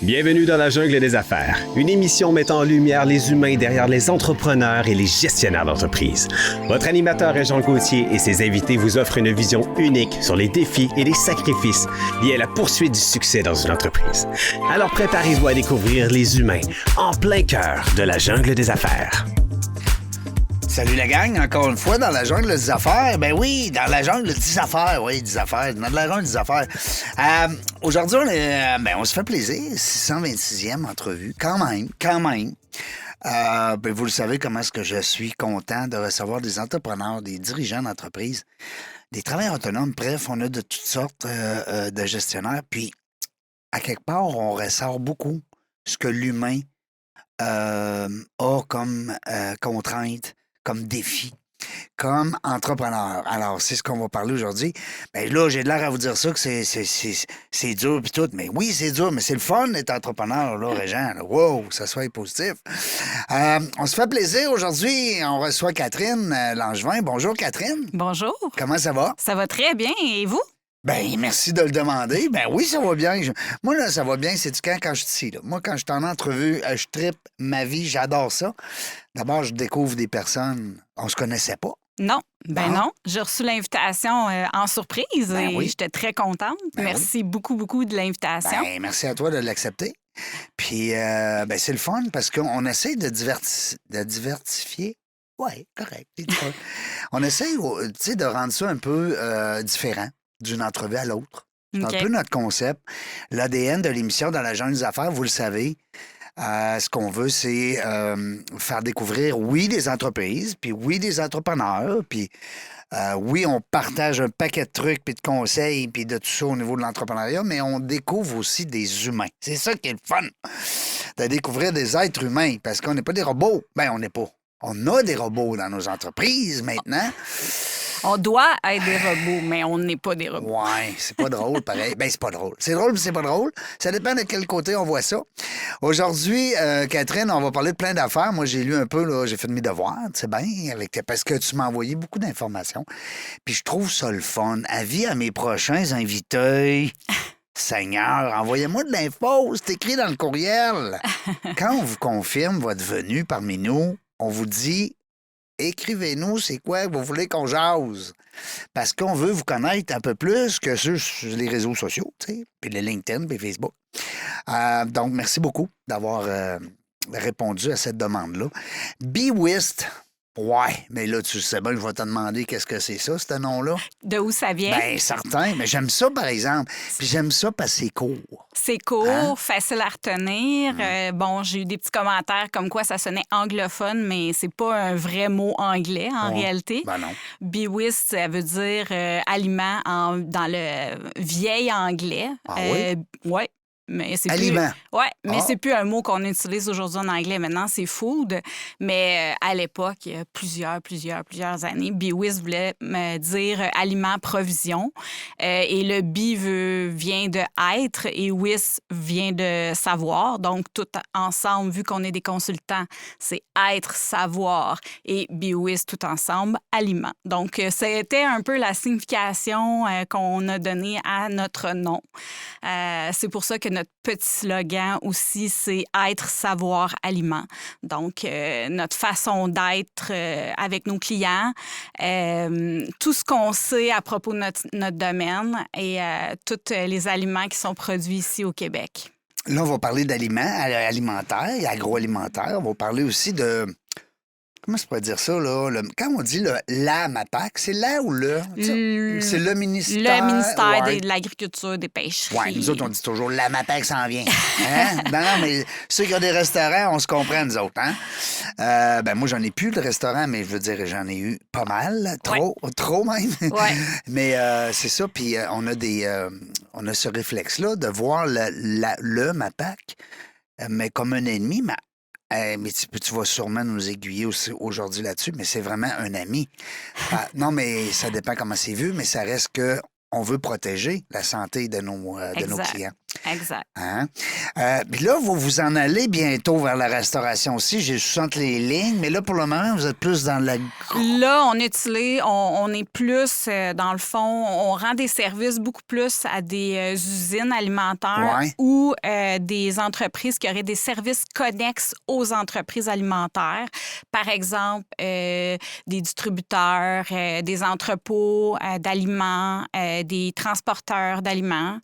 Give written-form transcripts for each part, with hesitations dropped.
Bienvenue dans la jungle des affaires, une émission mettant en lumière les humains derrière les entrepreneurs et les gestionnaires d'entreprise. Votre animateur est Jean Gauthier et ses invités vous offrent une vision unique sur les défis et les sacrifices liés à la poursuite du succès dans une entreprise. Alors préparez-vous à découvrir les humains en plein cœur de la jungle des affaires. Salut la gang, encore une fois dans la jungle des affaires. Ben oui, dans la jungle des affaires, oui, des affaires, dans la jungle des affaires. Aujourd'hui, on se fait plaisir, 626e entrevue, quand même. Vous le savez comment est-ce que je suis content de recevoir des entrepreneurs, des dirigeants d'entreprise, des travailleurs autonomes, bref, on a de toutes sortes de gestionnaires. Puis, à quelque part, on ressort beaucoup ce que l'humain a comme contrainte, comme défi, comme entrepreneur. Alors, c'est ce qu'on va parler aujourd'hui. Bien là, j'ai de l'air à vous dire ça, que c'est dur puis tout. Mais oui, c'est dur, mais c'est le fun d'être entrepreneur, là, Régent. Là. Wow, ça soit positif. On se fait plaisir aujourd'hui. On reçoit Catherine Langevin. Bonjour, Catherine. Bonjour. Comment ça va? Ça va très bien. Et vous? Ben merci de le demander. Ben oui, ça va bien. Moi, là, ça va bien. C'est-tu quand je suis ici, là? Moi, quand je suis en entrevue, je trippe ma vie, j'adore ça. D'abord, je découvre des personnes, on se connaissait pas. Non. Ben Bon. non. J'ai reçu l'invitation en surprise Ben et oui. j'étais très contente. Ben beaucoup, beaucoup de l'invitation. Ben, merci à toi de l'accepter. Puis, c'est le fun parce qu'on essaie de diversifier. Oui, correct. On essaie, tu sais, de rendre ça un peu différent d'une entrevue à l'autre. C'est OK. un peu notre concept. L'ADN de l'émission dans la jungle des affaires, vous le savez. Ce qu'on veut, c'est faire découvrir, oui, des entreprises, puis oui, des entrepreneurs, puis oui, on partage un paquet de trucs, puis de conseils, puis de tout ça au niveau de l'entrepreneuriat, mais on découvre aussi des humains. C'est ça qui est le fun, de découvrir des êtres humains, parce qu'on n'est pas des robots. Ben, on n'est pas. On a des robots dans nos entreprises maintenant. On doit être des robots, mais on n'est pas des robots. Ouais, c'est pas drôle, pareil. Ben, c'est pas drôle. C'est drôle, mais c'est pas drôle. Ça dépend de quel côté on voit ça. Aujourd'hui, Catherine, on va parler de plein d'affaires. Moi, j'ai lu un peu, là, j'ai fait de mes devoirs, tu sais bien, parce que tu m'as envoyé beaucoup d'informations. Puis je trouve ça le fun. Avis à mes prochains invités. Seigneur, envoyez-moi de l'info, c'est écrit dans le courriel. Quand on vous confirme votre venue parmi nous, on vous dit écrivez-nous, c'est quoi que vous voulez qu'on jase? Parce qu'on veut vous connaître un peu plus que sur les réseaux sociaux, tu sais, puis les LinkedIn, puis Facebook. Donc, merci beaucoup d'avoir répondu à cette demande-là. BeWist. Ouais, mais là, tu sais bien, je vais te demander qu'est-ce que c'est ça, ce nom-là? De où ça vient? Bien, certain, mais j'aime ça, par exemple. Puis j'aime ça parce que c'est court. C'est court, Hein? facile à retenir. J'ai eu des petits commentaires comme quoi ça sonnait anglophone, mais c'est pas un vrai mot anglais en Ouais. réalité. Ben non. BeWist, ça veut dire aliment dans le vieil anglais. Ah oui? Ouais. Mais c'est Aliment. Plus... Ouais, mais Ah. c'est plus un mot qu'on utilise aujourd'hui en anglais. Maintenant, c'est food. Mais à l'époque, il y a plusieurs années, BeWist voulait me dire aliment, provision. Et le vient de être et Wist vient de savoir. Donc, tout ensemble, vu qu'on est des consultants, c'est être, savoir et BeWist tout ensemble, aliment. Donc, c'était un peu la signification qu'on a donnée à notre nom. C'est pour ça que notre petit slogan aussi, c'est être, savoir, aliment. Donc, notre façon d'être avec nos clients, tout ce qu'on sait à propos de notre domaine et tous les aliments qui sont produits ici au Québec. Là, on va parler d'aliments alimentaires et agroalimentaires. On va parler aussi de... Comment je pourrais dire ça, là? Quand on dit la MAPAC, c'est là ou le? C'est le ministère... Le ministère ouais. de l'Agriculture, des Pêcheries. Oui, nous autres, on dit toujours la MAPAC s'en vient. Hein? Non, mais ceux qui ont des restaurants, on se comprend, nous autres. Hein? Moi, j'en ai plus de restaurant, mais je veux dire, j'en ai eu pas mal. Trop même. Ouais. Mais c'est ça, puis on a ce réflexe-là de voir le MAPAC, mais comme un ennemi, mais tu vas sûrement nous aiguiller aussi aujourd'hui là-dessus, mais c'est vraiment un ami. Non, mais ça dépend comment c'est vu, mais ça reste que on veut protéger la santé de nos clients. Exact. Hein? Puis là, vous vous en allez bientôt vers la restauration aussi. J'ai senti les lignes, mais là, pour le moment, vous êtes plus dans la... Là, on utilise, on est plus, dans le fond, on rend des services beaucoup plus à des usines alimentaires Ouais. ou des entreprises qui auraient des services connexes aux entreprises alimentaires. Par exemple, des distributeurs, des entrepôts d'aliments, des transporteurs d'aliments.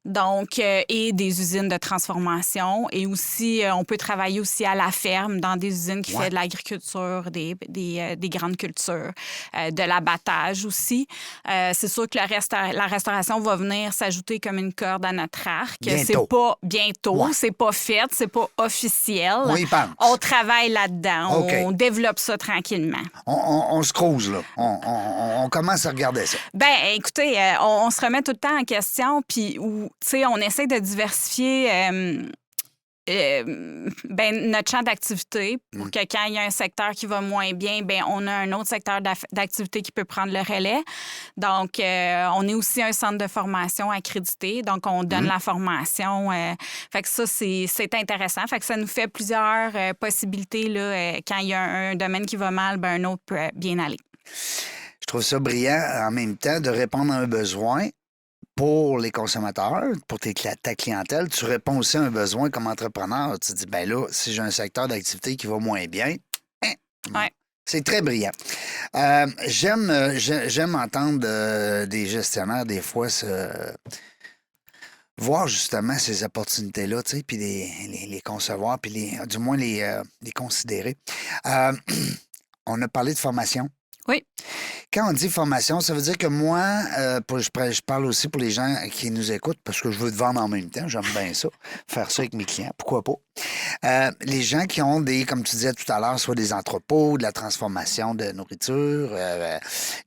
Donc, et des usines de transformation. Et aussi, on peut travailler aussi à la ferme, dans des usines qui font de l'agriculture, des grandes cultures, de l'abattage aussi. C'est sûr que la restauration va venir s'ajouter comme une corde à notre arc. Bientôt. C'est pas bientôt, Ouais. c'est pas fait, c'est pas officiel. On y pense. On travaille là-dedans, OK. on développe ça tranquillement. On se crouse, là. On commence à regarder ça. Ben, écoutez, on se remet tout le temps en question, puis tu sais, on essaie de diversifier notre champ d'activité pour que quand il y a un secteur qui va moins bien, ben on a un autre secteur d'activité qui peut prendre le relais. Donc, on est aussi un centre de formation accrédité, donc on donne la formation. Fait que ça, c'est intéressant. Fait que ça nous fait plusieurs possibilités là. Quand il y a un domaine qui va mal, ben un autre peut bien aller. Je trouve ça brillant en même temps de répondre à un besoin pour les consommateurs, pour ta clientèle. Tu réponds aussi à un besoin comme entrepreneur. Tu te dis, ben là, si j'ai un secteur d'activité qui va moins bien, Ouais. c'est très brillant. J'aime entendre des gestionnaires, des fois, voir justement ces opportunités-là, tu sais, puis les concevoir, puis du moins les considérer. On a parlé de formation. Oui. Quand on dit formation, ça veut dire que moi, je parle aussi pour les gens qui nous écoutent, parce que je veux te vendre en même temps, j'aime bien ça, faire ça avec mes clients, pourquoi pas. Les gens qui ont comme tu disais tout à l'heure, soit des entrepôts, de la transformation de nourriture,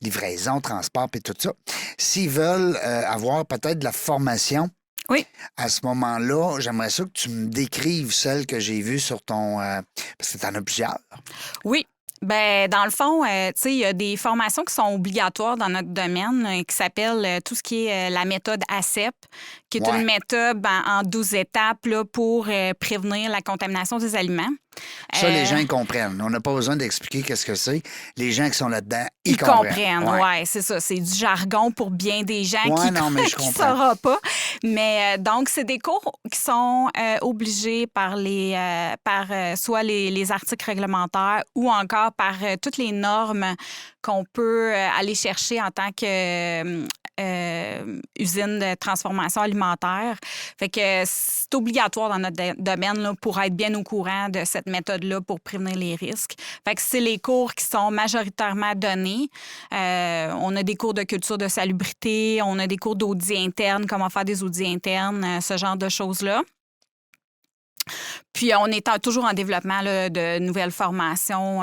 livraison, transport, puis tout ça, s'ils veulent avoir peut-être de la formation, Oui. à ce moment-là, j'aimerais ça que tu me décrives celle que j'ai vue sur ton... parce que tu en as plusieurs. Oui. Ben dans le fond, tu sais, il y a des formations qui sont obligatoires dans notre domaine qui s'appellent tout ce qui est la méthode ACEP, qui est Ouais. une méthode en 12 étapes là, pour prévenir la contamination des aliments. Ça, les gens ils comprennent. On n'a pas besoin d'expliquer qu'est-ce que c'est. Les gens qui sont là-dedans, Ils comprennent, Ouais. ouais, c'est ça. C'est du jargon pour bien des gens Ouais, qui non, mais je qui comprends. sauront pas. Mais donc, c'est des cours qui sont obligés par soit les articles réglementaires ou encore par toutes les normes qu'on peut aller chercher en tant que usine de transformation alimentaire. Fait que c'est obligatoire dans notre domaine là, pour être bien au courant de cette méthode-là pour prévenir les risques. Fait que c'est les cours qui sont majoritairement donnés. On a des cours de culture de salubrité, on a des cours d'audit interne, comment faire des audits internes, ce genre de choses-là. Puis, on est toujours en développement là, de nouvelles formations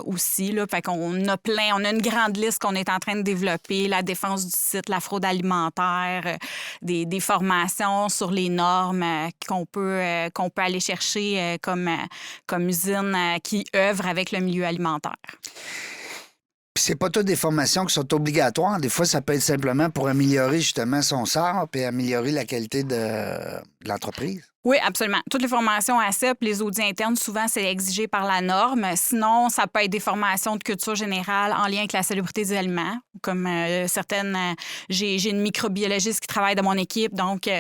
aussi. Là. Fait qu'on a on a une grande liste qu'on est en train de développer, la défense du site, la fraude alimentaire, des formations sur les normes qu'on peut aller chercher comme usine qui œuvre avec le milieu alimentaire. Puis c'est pas toutes des formations qui sont obligatoires. Des fois, ça peut être simplement pour améliorer justement son sort puis améliorer la qualité de l'entreprise. Oui, absolument. Toutes les formations ACEP, les audits internes, souvent, c'est exigé par la norme. Sinon, ça peut être des formations de culture générale en lien avec la salubrité des aliments. Comme certaines... j'ai une microbiologiste qui travaille dans mon équipe, donc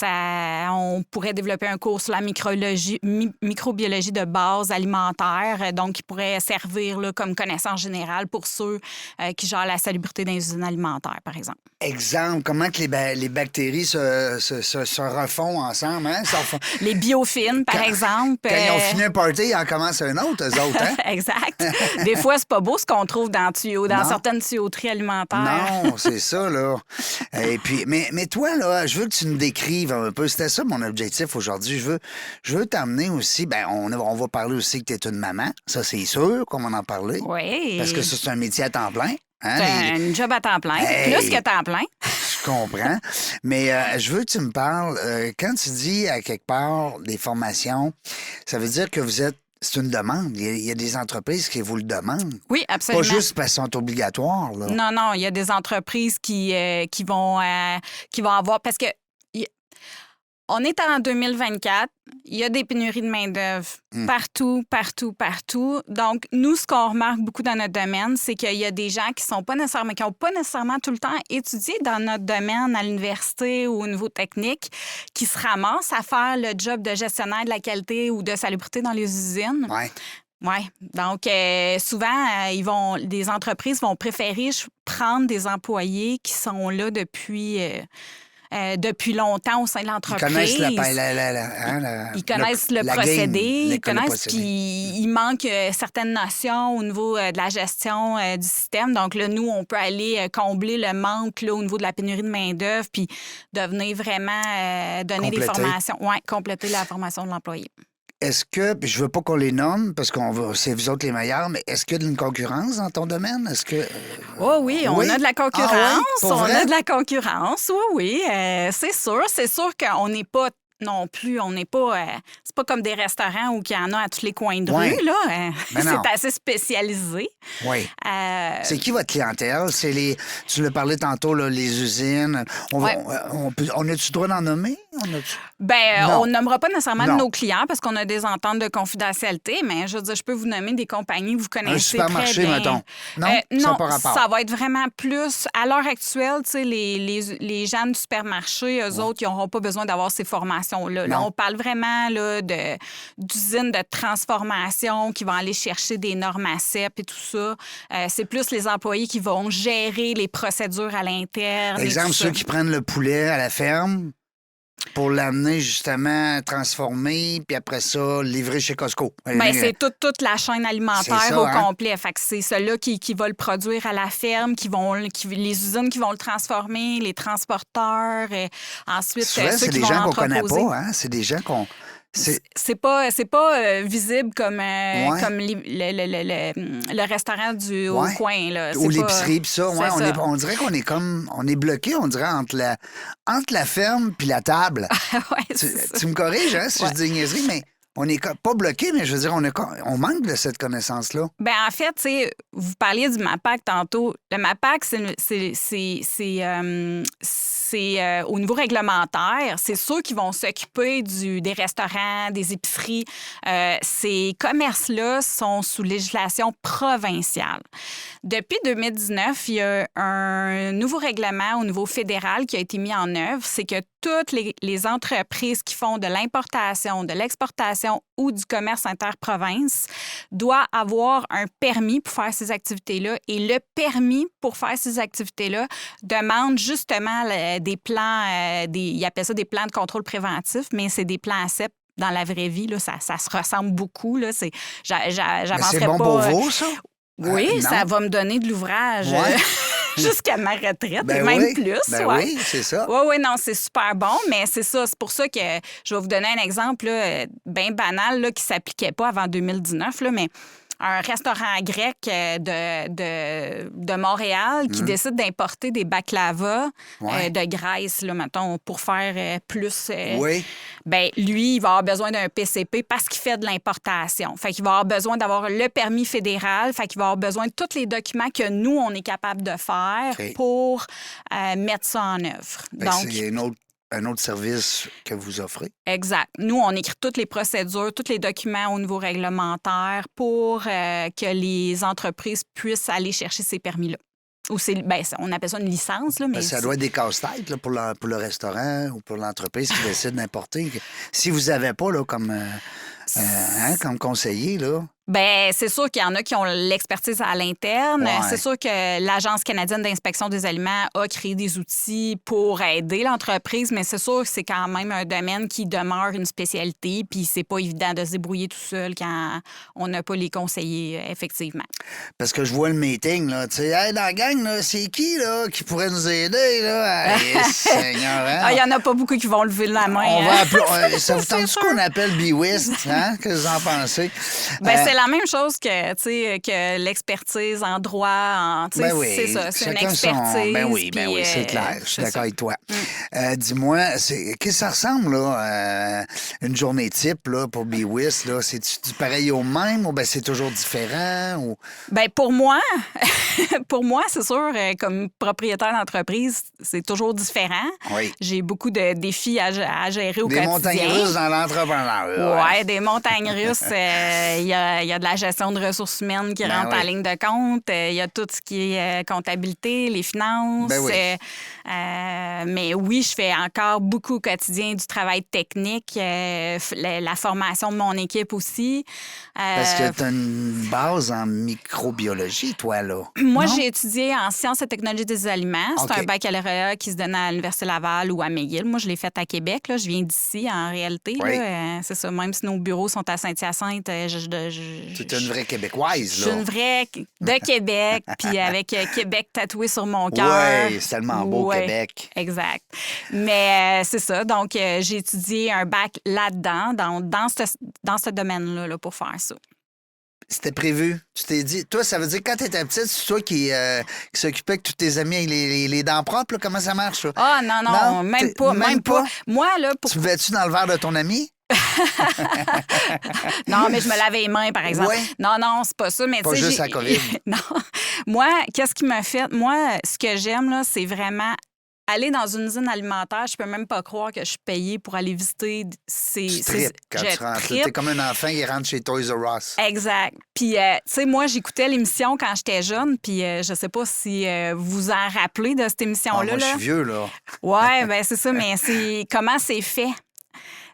on pourrait développer un cours sur la microbiologie de base alimentaire, donc qui pourrait servir là, comme connaissance générale pour ceux qui gèrent la salubrité dans les usines alimentaires, par exemple. Exemple, comment que les bactéries se refont ensemble, hein? Les biofilms, par exemple. Quand ils ont fini un party, ils en commencent un autre, eux autres, hein? Exact. Des fois, c'est pas beau ce qu'on trouve dans Non. certaines tuyauteries alimentaires. Non, c'est ça, là. Et puis, mais toi, là, je veux que tu nous décrives un peu. C'était ça mon objectif aujourd'hui. Je veux t'amener aussi. Ben, on va parler aussi que tu es une maman. Ça, c'est sûr qu'on va en parler. Oui. Parce que ça, c'est un métier à temps plein. Hein? C'est un job à temps plein. Hey! Plus que temps plein. Je comprends. Mais je veux que tu me parles. Quand tu dis à quelque part des formations, ça veut dire que c'est une demande. Il y a des entreprises qui vous le demandent. Oui, absolument. Pas juste parce qu'elles sont obligatoires, là. Non, il y a des entreprises qui vont avoir... Parce que On est en 2024. Il y a des pénuries de main-d'œuvre partout, partout, partout. Donc, nous, ce qu'on remarque beaucoup dans notre domaine, c'est qu'il y a des gens qui n'ont pas nécessairement tout le temps étudié dans notre domaine à l'université ou au niveau technique, qui se ramassent à faire le job de gestionnaire de la qualité ou de salubrité dans les usines. Ouais. Oui. Donc, souvent, des entreprises vont préférer prendre des employés qui sont là depuis longtemps au sein de l'entreprise. Ils connaissent Ils connaissent le procédé, ils connaissent, puis il manque certaines notions au niveau de la gestion du système. Donc là, nous, on peut aller combler le manque là, au niveau de la pénurie de main-d'œuvre, puis devenir vraiment donner des formations. Oui, compléter la formation de l'employé. Est-ce que, puis je veux pas qu'on les nomme parce c'est vous autres les meilleurs, mais est-ce qu'il y a de une concurrence dans ton domaine? Est-ce que. Oh oui, on a de la concurrence. Ah oui? Pour vrai? A de la concurrence, oui. C'est sûr. C'est sûr qu'on n'est pas non plus, c'est pas comme des restaurants où il y en a à tous les coins de rue, là. C'est assez spécialisé. Oui. C'est qui votre clientèle? Tu l'as parlé tantôt, là, les usines. On a-tu le droit d'en nommer? On nommera pas nécessairement de nos clients parce qu'on a des ententes de confidentialité, mais je veux dire, je peux vous nommer des compagnies que vous connaissez. Un supermarché, très bien. mettons. Non, non, pas rapport. Ça va être vraiment plus. À l'heure actuelle, tu sais, les gens du supermarché, eux autres, ils n'auront pas besoin d'avoir ces formations-là. Là, on parle vraiment là, d'usines de transformation qui vont aller chercher des normes ACEP et tout ça. C'est plus les employés qui vont gérer les procédures à l'interne. Exemple, ceux qui prennent le poulet à la ferme pour l'amener justement transformé, puis après ça, livrer chez Costco. C'est toute la chaîne alimentaire au complet. Fait que c'est ceux-là qui vont le produire à la ferme, les usines qui vont le transformer, les transporteurs, ensuite souvent, ceux c'est qui des vont gens qu'on l'entreposer. connaît pas, hein? C'est des gens qu'on... C'est pas visible comme le restaurant au coin. Là. Ou l'épicerie, puis ça. On dirait qu'on est on est bloqué, on dirait, entre la ferme puis la table. Tu me corriges, hein, si je dis niaiserie, mais on n'est pas bloqué, mais je veux dire, on manque de cette connaissance-là. Bien, en fait, tu sais, vous parliez du MAPAC tantôt. Le MAPAC, c'est au niveau réglementaire, c'est ceux qui vont s'occuper des restaurants, des épiceries. Ces commerces-là sont sous législation provinciale. Depuis 2019, il y a un nouveau règlement au niveau fédéral qui a été mis en œuvre. C'est que toutes les entreprises qui font de l'importation, de l'exportation ou du commerce interprovince doivent avoir un permis pour faire ces activités-là. Et le permis pour faire ces activités-là demande justement des plans, ils appellent ça des plans de contrôle préventif, mais c'est des plans ACEP. Dans la vraie vie, là, ça se ressemble beaucoup. Là. C'est bon pour vous, ça? Oui, ça va me donner de l'ouvrage jusqu'à ma retraite, et même plus. Oui, c'est ça. Oui, non, c'est super bon, mais c'est ça. C'est pour ça que je vais vous donner un exemple bien banal là, qui ne s'appliquait pas avant 2019, là, mais un restaurant grec de Montréal qui décide d'importer des baklavas de Grèce, là, mettons, pour faire plus... Ben, lui, il va avoir besoin d'un PCP parce qu'il fait de l'importation. Fait qu'il va avoir besoin d'avoir le permis fédéral. Fait qu'il va avoir besoin de tous les documents que nous, on est capable de faire pour mettre ça en œuvre. Donc, c'est un autre service que vous offrez. Exact. Nous, on écrit toutes les procédures, tous les documents au niveau réglementaire pour que les entreprises puissent aller chercher ces permis-là. Ou on appelle ça une licence. Là, mais ça doit être des casse-têtes là, pour le restaurant ou pour l'entreprise qui décide d'importer. Si vous n'avez pas là, comme conseiller, là... Bien, c'est sûr qu'il y en a qui ont l'expertise à l'interne. C'est sûr que l'Agence canadienne d'inspection des aliments a créé des outils pour aider l'entreprise, mais c'est sûr que c'est quand même un domaine qui demeure une spécialité, puis c'est pas évident de se débrouiller tout seul quand on n'a pas les conseillers, effectivement. Parce que je vois le meeting, là, tu sais, hey, dans la gang, là, c'est qui, là, qui pourrait nous aider, là? Seigneur, hein? Il y en a pas beaucoup qui vont lever la main. On va appeler... ça vous tente qu'on appelle BeWist, hein? Hein? Qu'est-ce que vous en pensez? C'est la même chose que l'expertise en droit. Oui, c'est ça, c'est une chacun expertise. Ben oui, c'est clair. Je suis d'accord avec toi. Dis-moi, qu'est-ce que ça ressemble, là, une journée type là, pour BeWis? C'est-tu du pareil au même ou ben c'est toujours différent? Ou... Ben pour moi, c'est sûr, comme propriétaire d'entreprise, c'est toujours différent. Oui. J'ai beaucoup de défis à gérer au des quotidien. Des montagnes russes dans l'entrepreneuriat. Oui, des montagnes russes. Il y a de la gestion de ressources humaines qui rentre en ligne de compte. Il y a tout ce qui est comptabilité, les finances. Ben oui. Mais oui, je fais encore beaucoup au quotidien du travail technique, la formation de mon équipe aussi. Parce que tu as une base en microbiologie, toi, là. Moi, non? j'ai étudié en sciences et technologies des aliments. C'est un baccalauréat qui se donne à l'Université Laval ou à McGill. Moi, je l'ai fait à Québec. Là. Je viens d'ici, en réalité. Oui. C'est ça. Même si nos bureaux sont à Saint-Hyacinthe, tu es une vraie Québécoise, là. Je suis une vraie de Québec, puis avec Québec tatoué sur mon cœur. Oui, c'est tellement beau, Québec. Exact. Mais c'est ça. Donc, j'ai étudié un bac là-dedans, dans ce domaine-là, là, pour faire ça. C'était prévu. Tu t'es dit... Toi, ça veut dire que quand tu étais petite, c'est toi qui s'occupais que tous tes amis avec les dents propres, là? Comment ça marche, ça? Ah, non, même pas. Moi, là, pour... Tu buvais-tu dans le verre de ton ami? Non, mais je me lavais les mains, par exemple. Ouais. Non, c'est pas ça. Mais pas juste la COVID. Non. Moi, qu'est-ce qui m'a fait? Moi, ce que j'aime, là, c'est vraiment aller dans une usine alimentaire. Je peux même pas croire que je suis payée pour aller visiter Tu tripes quand tu rentres. T'es comme un enfant qui rentre chez Toys R Us. Exact. Puis, tu sais, moi, j'écoutais l'émission quand j'étais jeune, puis je sais pas si vous vous en rappelez de cette émission-là. Moi, je suis vieux, là. Ouais, ben c'est ça, mais c'est comment c'est fait.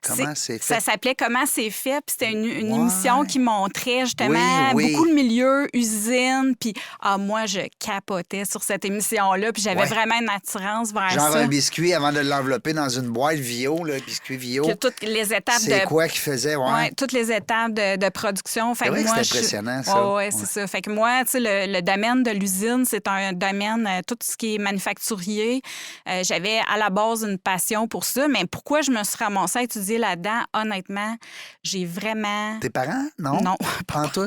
Comment c'est fait? Ça s'appelait Comment c'est fait, puis c'était une émission qui montrait justement Oui. beaucoup le milieu, usine, puis moi, je capotais sur cette émission-là, puis j'avais vraiment une attirance vers Genre ça. un biscuit avant de l'envelopper dans une boîte Vio, le biscuit Vio. Que toutes les étapes c'est quoi qu'il faisait, ouais, toutes les étapes de production. Fait c'est vrai que moi, que c'est impressionnant, ça. Oui, c'est ça. Fait que moi, tu sais, le domaine de l'usine, c'est un domaine, tout ce qui est manufacturier. J'avais à la base une passion pour ça, mais pourquoi je me suis ramassée à étudier là-dedans, honnêtement, j'ai vraiment... Tes parents? Non? Non. Pas en tout?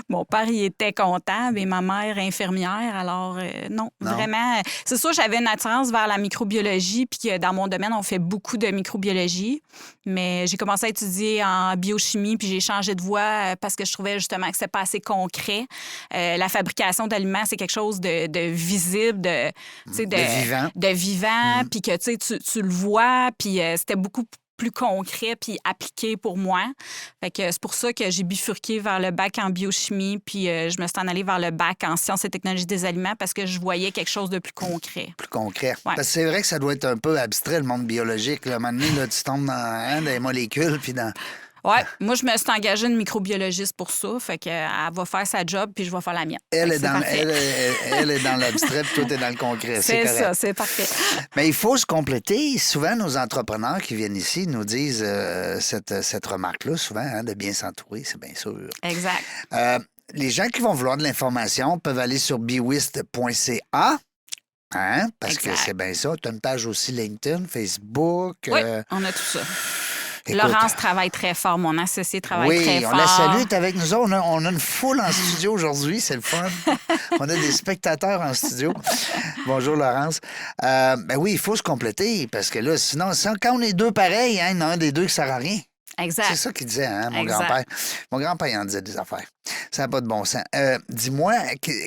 Mon père, il était comptable et ma mère, infirmière. Alors, non, vraiment. C'est sûr, j'avais une attirance vers la microbiologie, puis dans mon domaine, on fait beaucoup de microbiologie. Mais j'ai commencé à étudier en biochimie, puis j'ai changé de voie parce que je trouvais justement que c'était pas assez concret. La fabrication d'aliments, c'est quelque chose de visible, de vivant. De vivant, puis que tu le vois, puis c'était beaucoup plus concret puis appliqué pour moi. Fait que c'est pour ça que j'ai bifurqué vers le bac en biochimie, puis je me suis en allée vers le bac en sciences et technologies des aliments parce que je voyais quelque chose de plus concret. Plus concret. Ouais. Parce que c'est vrai que ça doit être un peu abstrait, le monde biologique. Là. À un moment donné, là, tu tombes dans des molécules, puis dans... Oui, moi, je me suis engagée une microbiologiste pour ça. Fait qu'elle va faire sa job, puis je vais faire la mienne. Elle est dans l'abstrait, puis toi, t'es dans le concret. C'est correct. ça, c'est parfait. Mais il faut se compléter. Souvent, nos entrepreneurs qui viennent ici nous disent cette remarque-là, souvent, de bien s'entourer, c'est bien sûr. Exact. Les gens qui vont vouloir de l'information peuvent aller sur bewist.ca. Hein? Parce que c'est bien ça. Tu as une page aussi LinkedIn, Facebook. Oui, on a tout ça. Écoute, Laurence travaille très fort. Mon associé travaille très fort. Oui, on la salue, t'es avec nous autres. On a une foule en studio aujourd'hui, c'est le fun. On a des spectateurs en studio. Bonjour, Laurence. Ben oui, il faut se compléter parce que là, sinon, quand on est deux pareils, il y en a un des deux qui ne sert à rien. Exact. C'est ça qu'il disait, hein, mon Exact. grand-père. Mon grand-père, il en disait des affaires. Ça n'a pas de bon sens. Dis-moi,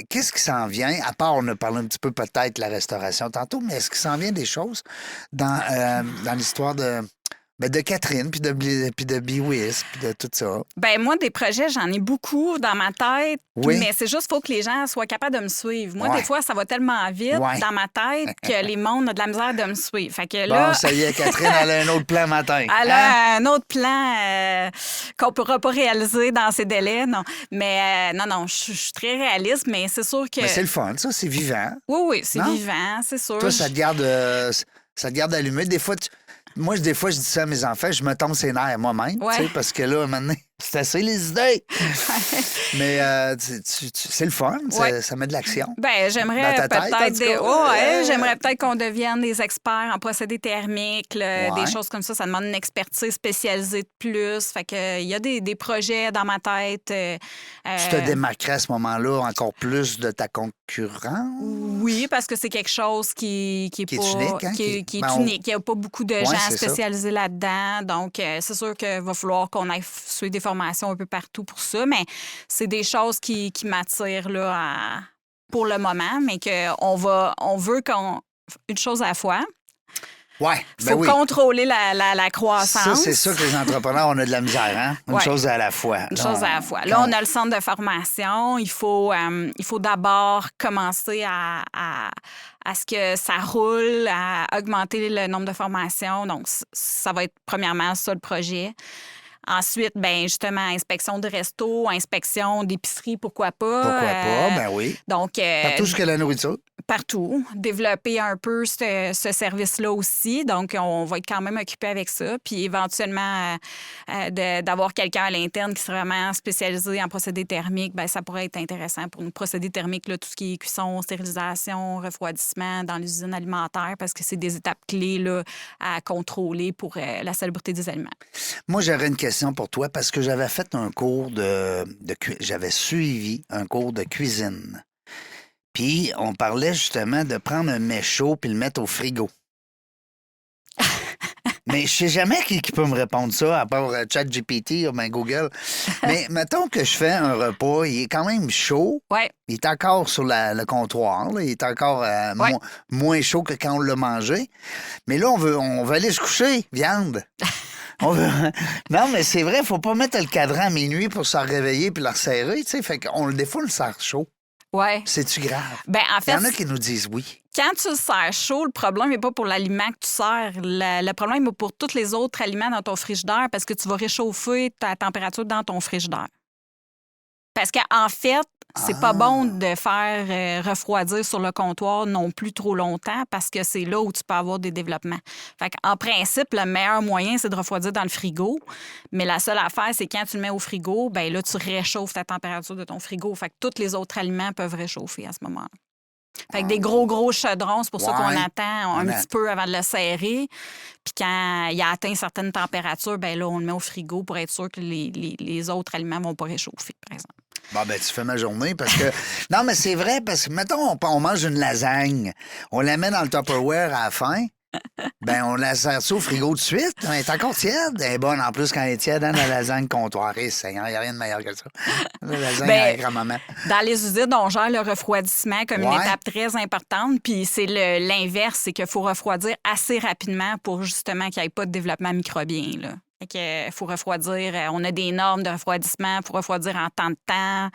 qu'est-ce qui s'en vient, à part, on a parlé un petit peu peut-être de la restauration tantôt, mais est-ce qu'il s'en vient des choses dans l'histoire de Catherine, puis de BeWis, puis de tout ça? Ben moi, des projets, j'en ai beaucoup dans ma tête, Oui. mais c'est juste qu'il faut que les gens soient capables de me suivre. Moi, Ouais. des fois, ça va tellement vite Ouais. dans ma tête que les mondes ont de la misère de me suivre. Fait que là, Bon, ça y est, Catherine, elle a un autre plan matin. elle a un autre plan qu'on ne pourra pas réaliser dans ces délais, non. Mais non, je suis très réaliste, mais c'est sûr que... Mais c'est le fun, ça, c'est vivant. Oui, c'est Non? vivant, c'est sûr. Toi, ça te garde allumé. Des fois, je dis ça à mes enfants, je me tombe ses nerfs moi-même, Ouais. tu sais, parce que là, maintenant, c'est assez les idées. Mais c'est le fun, ça met de l'action. Ben, j'aimerais Dans ta tête, en tout cas. j'aimerais peut-être qu'on devienne des experts en procédés thermiques, là, Ouais. des choses comme ça. Ça demande une expertise spécialisée de plus. Fait que il y a des projets dans ma tête. Tu te démarquerais à ce moment-là encore plus de ta concurrence? Oui, parce que c'est quelque chose qui est Qui est pas unique, hein, qui est ben, unique. Il n'y a pas beaucoup de gens c'est ça. spécialisés là-dedans. Donc, c'est sûr qu'il va falloir qu'on aille suivre des formations un peu partout pour ça. Mais c'est des choses qui m'attirent là, pour le moment, mais on veut qu'on une chose à la fois. Ouais, Il ben faut oui. contrôler la croissance. Ça, c'est ça que les entrepreneurs, on a de la misère, hein? Une Ouais. chose à la fois. Une chose à la fois. Là, on a le centre de formation. Il faut d'abord commencer à ce que ça roule, à augmenter le nombre de formations. Donc, ça va être premièrement ça le projet. Ensuite, ben justement, inspection de resto, inspection d'épicerie, pourquoi pas. Pourquoi pas? Ben oui. Donc, Partout ce que la nourriture. partout, développer un peu ce service-là aussi. Donc, on va être quand même occupé avec ça. Puis éventuellement, d'avoir quelqu'un à l'interne qui serait vraiment spécialisé en procédés thermiques, bien, ça pourrait être intéressant pour nous. Procédés thermiques, là, tout ce qui est cuisson, stérilisation, refroidissement dans les usines alimentaires, parce que c'est des étapes clés là, à contrôler pour la salubrité des aliments. Moi, j'aurais une question pour toi parce que j'avais fait un cours j'avais suivi un cours de cuisine. Puis, on parlait justement de prendre un mets chaud puis le mettre au frigo. Mais je sais jamais qui peut me répondre ça, à part ChatGPT ou bien Google. Mais mettons que je fais un repas, il est quand même chaud. Ouais. Il est encore sur le comptoir. Là. Il est encore moins chaud que quand on l'a mangé. Mais là, on veut aller se coucher, viande. Non, mais c'est vrai, il faut pas mettre le cadran à minuit pour se réveiller puis le resserrer, tu sais. Fait qu'on des fois, on le sert chaud. Ouais. C'est-tu grave? Ben, en Il y fait, en a qui nous disent oui. quand tu le sers chaud, le problème n'est pas pour l'aliment que tu sers. Le problème est pour tous les autres aliments dans ton frigidaire parce que tu vas réchauffer ta température dans ton frigidaire. Parce qu'en fait, c'est pas bon de faire refroidir sur le comptoir non plus trop longtemps parce que c'est là où tu peux avoir des développements. Fait qu'en principe, le meilleur moyen, c'est de refroidir dans le frigo. Mais la seule affaire, c'est quand tu le mets au frigo, ben là, tu réchauffes ta température de ton frigo. Fait que tous les autres aliments peuvent réchauffer à ce moment-là. Fait que des gros chaudrons, c'est pour ça qu'on attend un petit peu avant de le serrer. Puis quand il a atteint certaines températures, ben là, on le met au frigo pour être sûr que les autres aliments ne vont pas réchauffer, par exemple. Bon, ben, tu fais ma journée parce que. Non, mais c'est vrai, parce que, mettons, on mange une lasagne, on la met dans le Tupperware à la fin. Ben, on la sert ça au frigo de suite. Elle est encore tiède. Elle est bonne en plus quand elle est tiède dans la lasagne comptoir. Il n'y a rien de meilleur que ça. La lasagne à la grand-maman. Dans les usines, on gère le refroidissement comme une Ouais. étape très importante. Puis c'est l'inverse, c'est qu'il faut refroidir assez rapidement pour justement qu'il n'y ait pas de développement microbien, là. Fait que faut refroidir. On a des normes de refroidissement. Il faut refroidir en temps de temps.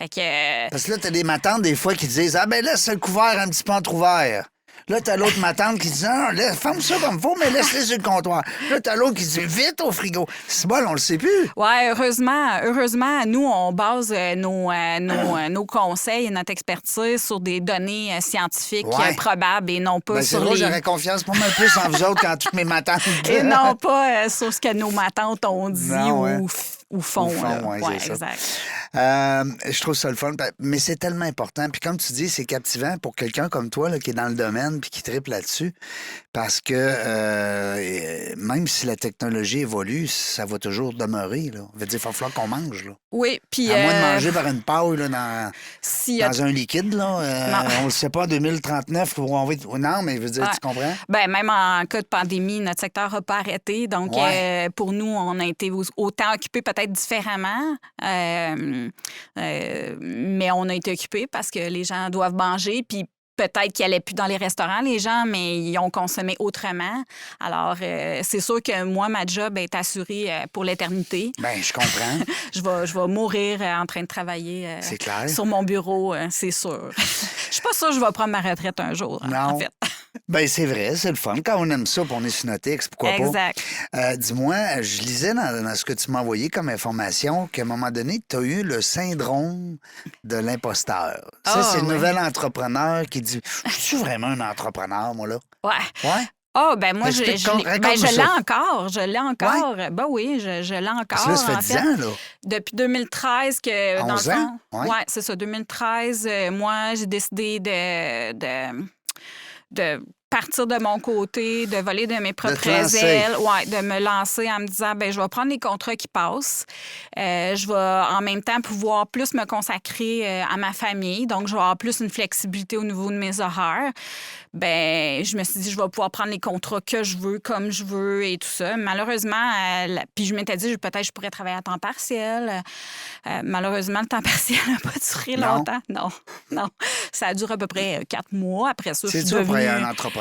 Fait que Parce que là, t'as des matantes des fois qui disent ah, ben là, c'est le couvert un petit peu entrouvert. Là, t'as l'autre matante qui dit non, ferme ça comme faut, mais laisse-le sur le comptoir. Là, t'as l'autre qui dit vite au frigo. C'est bon, on le sait plus. ouais, heureusement, nous, on base nos conseils et notre expertise sur des données scientifiques Ouais. probables et non pas Ben, c'est sur drôle, les... j'aurais confiance pas mal plus en vous autres quand toutes mes matantes. Et non pas sur ce que nos matantes ont dit Non, ouais. ou font. Au fond, là. ouais, Ouais, c'est ça. exact. Je trouve ça le fun, mais c'est tellement important. Puis comme tu dis, c'est captivant pour quelqu'un comme toi là, qui est dans le domaine puis qui triple là-dessus, parce que même si la technologie évolue, ça va toujours demeurer. Là. Ça veut dire qu'il va falloir qu'on mange. Là. Oui, puis... À moins de manger par une paille là, s'il y a- dans un liquide, là, on ne sait pas en 2039 où on va être. Non, mais je veux dire, Ouais. tu comprends? Ben, même en cas de pandémie, notre secteur n'a pas arrêté. Donc, Ouais. pour nous, on a été autant occupés peut-être différemment. Mais on a été occupés parce que les gens doivent manger. Puis peut-être qu'ils n'allaient plus dans les restaurants, les gens, mais ils ont consommé autrement. Alors, c'est sûr que moi, ma job est assurée pour l'éternité. Ben, je comprends. Je vais mourir en train de travailler C'est clair. sur mon bureau, c'est sûr. Je suis pas sûre que je vais prendre ma retraite un jour, Non. en fait. Ben, c'est vrai, c'est le fun. Quand on aime ça, puis on est synotique, pourquoi Exact. pas? Dis-moi, je lisais dans ce que tu m'as envoyé comme information qu'à un moment donné, tu as eu le syndrome de l'imposteur. Ça, Ah, c'est le oui. nouvel entrepreneur qui dit je suis vraiment un entrepreneur, moi, là? Ouais. Ouais? Ah, ben moi, je Raconte-moi l'ai ça. encore. Je l'ai encore. Ben oui, je l'ai encore. Parce que là, ça fait en 10 fait. ans, là. Depuis 2013 que, dans le 11 ans? fond... Ouais. Ouais, c'est ça. 2013, moi, j'ai décidé de partir de mon côté, de voler de mes propres te lancer. ailes, de me lancer en me disant, ben je vais prendre les contrats qui passent. Je vais en même temps pouvoir plus me consacrer à ma famille, donc je vais avoir plus une flexibilité au niveau de mes horaires. Ben je me suis dit, je vais pouvoir prendre les contrats que je veux, comme je veux et tout ça. Malheureusement, puis je m'étais dit, peut-être je pourrais travailler à temps partiel. Malheureusement, le temps partiel n'a pas duré Non. longtemps. Non. Ça a duré à peu près 4 mois. Après ça, je C'est suis dur pour devenue... un entrepreneur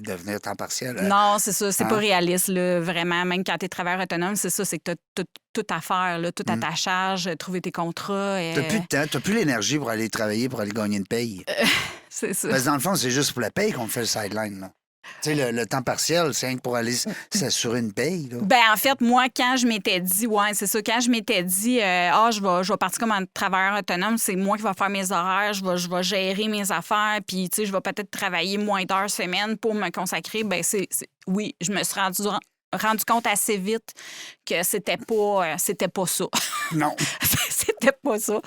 devenir temps partiel. Hein? Non, c'est ça. C'est Hein? pas réaliste, là, vraiment. Même quand tu es travailleur autonome, c'est ça. C'est que tu as tout à faire, là, tout à ta charge, trouver tes contrats. T'as plus de temps, t'as plus l'énergie pour aller travailler, pour aller gagner une paye. C'est ça. Parce que dans le fond, c'est juste pour la paye qu'on fait le sideline. Là. Tu sais, le temps partiel, c'est rien que pour aller s'assurer une paye. Là. Ben en fait, moi, quand je m'étais dit, c'est ça, quand je m'étais dit, je vais partir comme un travailleur autonome, c'est moi qui vais faire mes horaires, je vais gérer mes affaires, puis, tu sais, je vais peut-être travailler moins d'heures semaine pour me consacrer, ben oui, je me suis rendu compte assez vite que c'était pas ça. Non. C'était pas ça.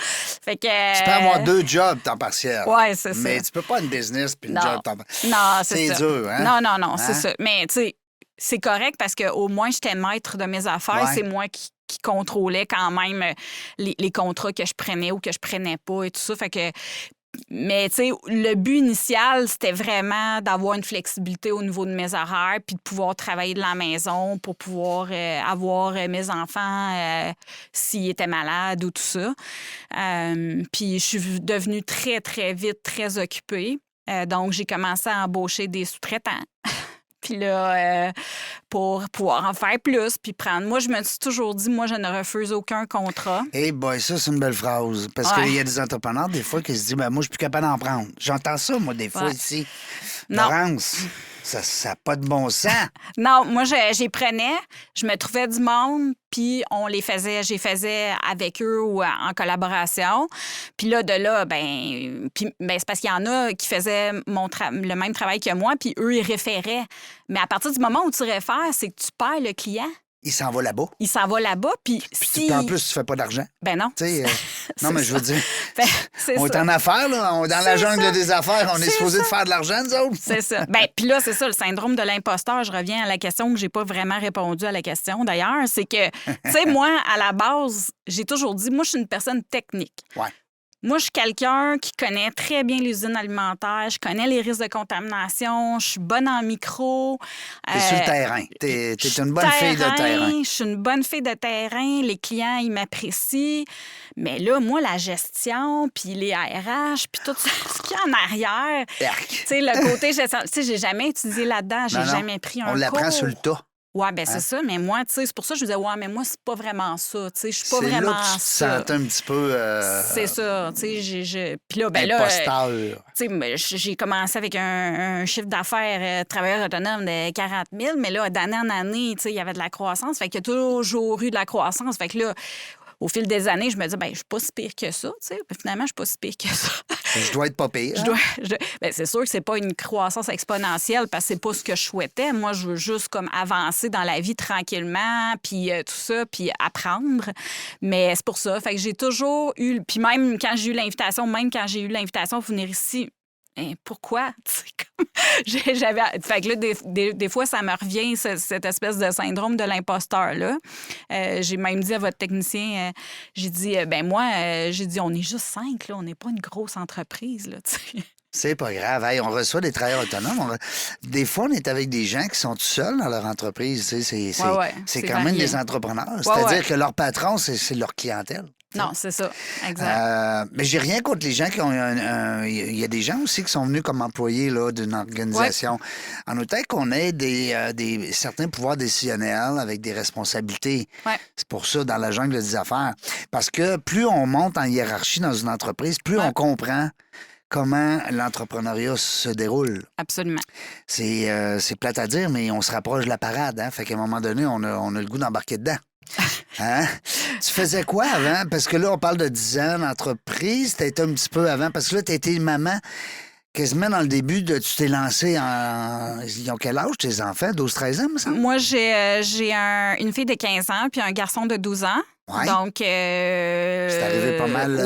Fait que... Tu peux avoir 2 jobs temps partiel. Ouais, c'est ça. Mais tu peux pas une business puis une Non. job temps partiel. Non, c'est ça. C'est dur, hein? Non, c'est Hein? ça. Mais, tu sais, c'est correct parce qu'au moins, j'étais maître de mes affaires. Ouais. C'est moi qui contrôlais quand même les contrats que je prenais ou que je prenais pas et tout ça. Fait que... Mais, tu sais, le but initial, c'était vraiment d'avoir une flexibilité au niveau de mes horaires puis de pouvoir travailler de la maison pour pouvoir avoir mes enfants s'ils étaient malades ou tout ça. Puis je suis devenue très, très vite très occupée. Donc, j'ai commencé à embaucher des sous-traitants. Puis là, pour pouvoir en faire plus, puis prendre. Moi, je me suis toujours dit, moi, je ne refuse aucun contrat. Eh boy, ça, c'est une belle phrase. Parce Ouais. qu'il y a des entrepreneurs, des fois, qui se disent, ben, moi, je suis plus capable d'en prendre. J'entends ça, moi, des fois, Ouais. ici. Non. Laurence, ça n'a pas de bon sens. Non, moi, j'y prenais, je me trouvais du monde, puis j'y faisais avec eux ou en collaboration. Puis là, de là, c'est parce qu'il y en a qui faisaient le même travail que moi, puis eux, ils référaient. Mais à partir du moment où tu réfères, c'est que tu perds le client. Il s'en va là-bas. Il s'en va là-bas, puis si... Puis en plus, tu fais pas d'argent. Ben non. Tu sais, non, mais je veux dire, Ben, c'est on ça. est en affaires, là. On est dans la C'est jungle ça. des affaires. On est C'est supposé de ça. faire de l'argent, nous autres. C'est ça. Ben, puis là, c'est ça, le syndrome de l'imposteur. Je reviens à la question que j'ai pas vraiment répondu à la question, d'ailleurs. C'est que, tu sais, moi, à la base, j'ai toujours dit, moi, je suis une personne technique. Ouais. Moi, je suis quelqu'un qui connaît très bien l'usine alimentaire, je connais les risques de contamination, je suis bonne en micro. T'es sur le terrain. T'es une bonne fille de terrain. Je suis une bonne fille de terrain. Les clients, ils m'apprécient. Mais là, moi, la gestion, puis les RH, puis tout ça, ce qu'il y a en arrière, Arc. tu sais, le côté gestion, tu sais, j'ai jamais étudié là-dedans, j'ai Non, non. jamais pris un cours. On l'apprend sur le tas. Ouais, ben c'est ça, mais moi, tu sais, c'est pour ça que je disais, ouais, mais moi, c'est pas vraiment ça, tu sais, je suis pas C'est vraiment là que tu te ça. sentais un petit peu C'est ça, tu sais, puis là, ben là, imposteur. tu sais, j'ai commencé avec un chiffre d'affaires travailleur autonome de 40 000, mais là, d'année en année, tu sais, il y avait de la croissance, fait qu'il y a toujours eu de la croissance, fait que là, au fil des années, je me dis, ben je suis pas si pire que ça, tu sais, puis finalement, je suis pas si pire que ça. Je dois être pas pire. hein? Ben, c'est sûr que c'est pas une croissance exponentielle parce que c'est pas ce que je souhaitais. Moi, je veux juste comme avancer dans la vie tranquillement, puis tout ça, puis apprendre. Mais c'est pour ça. Fait que j'ai toujours eu... Puis même quand j'ai eu l'invitation pour venir ici, hein, pourquoi? Tu sais, comme, j'avais... Fait que là, des fois, ça me revient, cette espèce de syndrome de l'imposteur-là. J'ai même dit à votre technicien, j'ai dit, j'ai dit, on est juste 5, là, on n'est pas une grosse entreprise, là, tu sais. C'est pas grave. Hey, on reçoit des travailleurs autonomes. Des fois, on est avec des gens qui sont tout seuls dans leur entreprise. Tu sais, c'est quand même varié. des entrepreneurs. C'est-à-dire que leur patron, c'est leur clientèle. Non, c'est ça. Exact. Mais j'ai rien contre les gens qui ont il y a des gens aussi qui sont venus comme employés là, d'une organisation. En autant qu'on ait certains pouvoirs décisionnels avec des responsabilités. Ouais. C'est pour ça, dans la jungle des affaires. Parce que plus on monte en hiérarchie dans une entreprise, plus on comprend comment l'entrepreneuriat se déroule. Absolument. C'est plate à dire, mais on se rapproche de la parade. Hein? Fait qu'à un moment donné, on a le goût d'embarquer dedans. Hein? Tu faisais quoi avant? Parce que là, on parle de 10 ans d'entreprise. T'as été un petit peu avant. Parce que là, t'as été maman. quasiment dans le début, tu t'es lancé en... Ils ont quel âge, tes enfants? 12-13 ans, me semble? Moi, j'ai une fille de 15 ans puis un garçon de 12 ans. Ouais. Donc, C'est arrivé pas mal.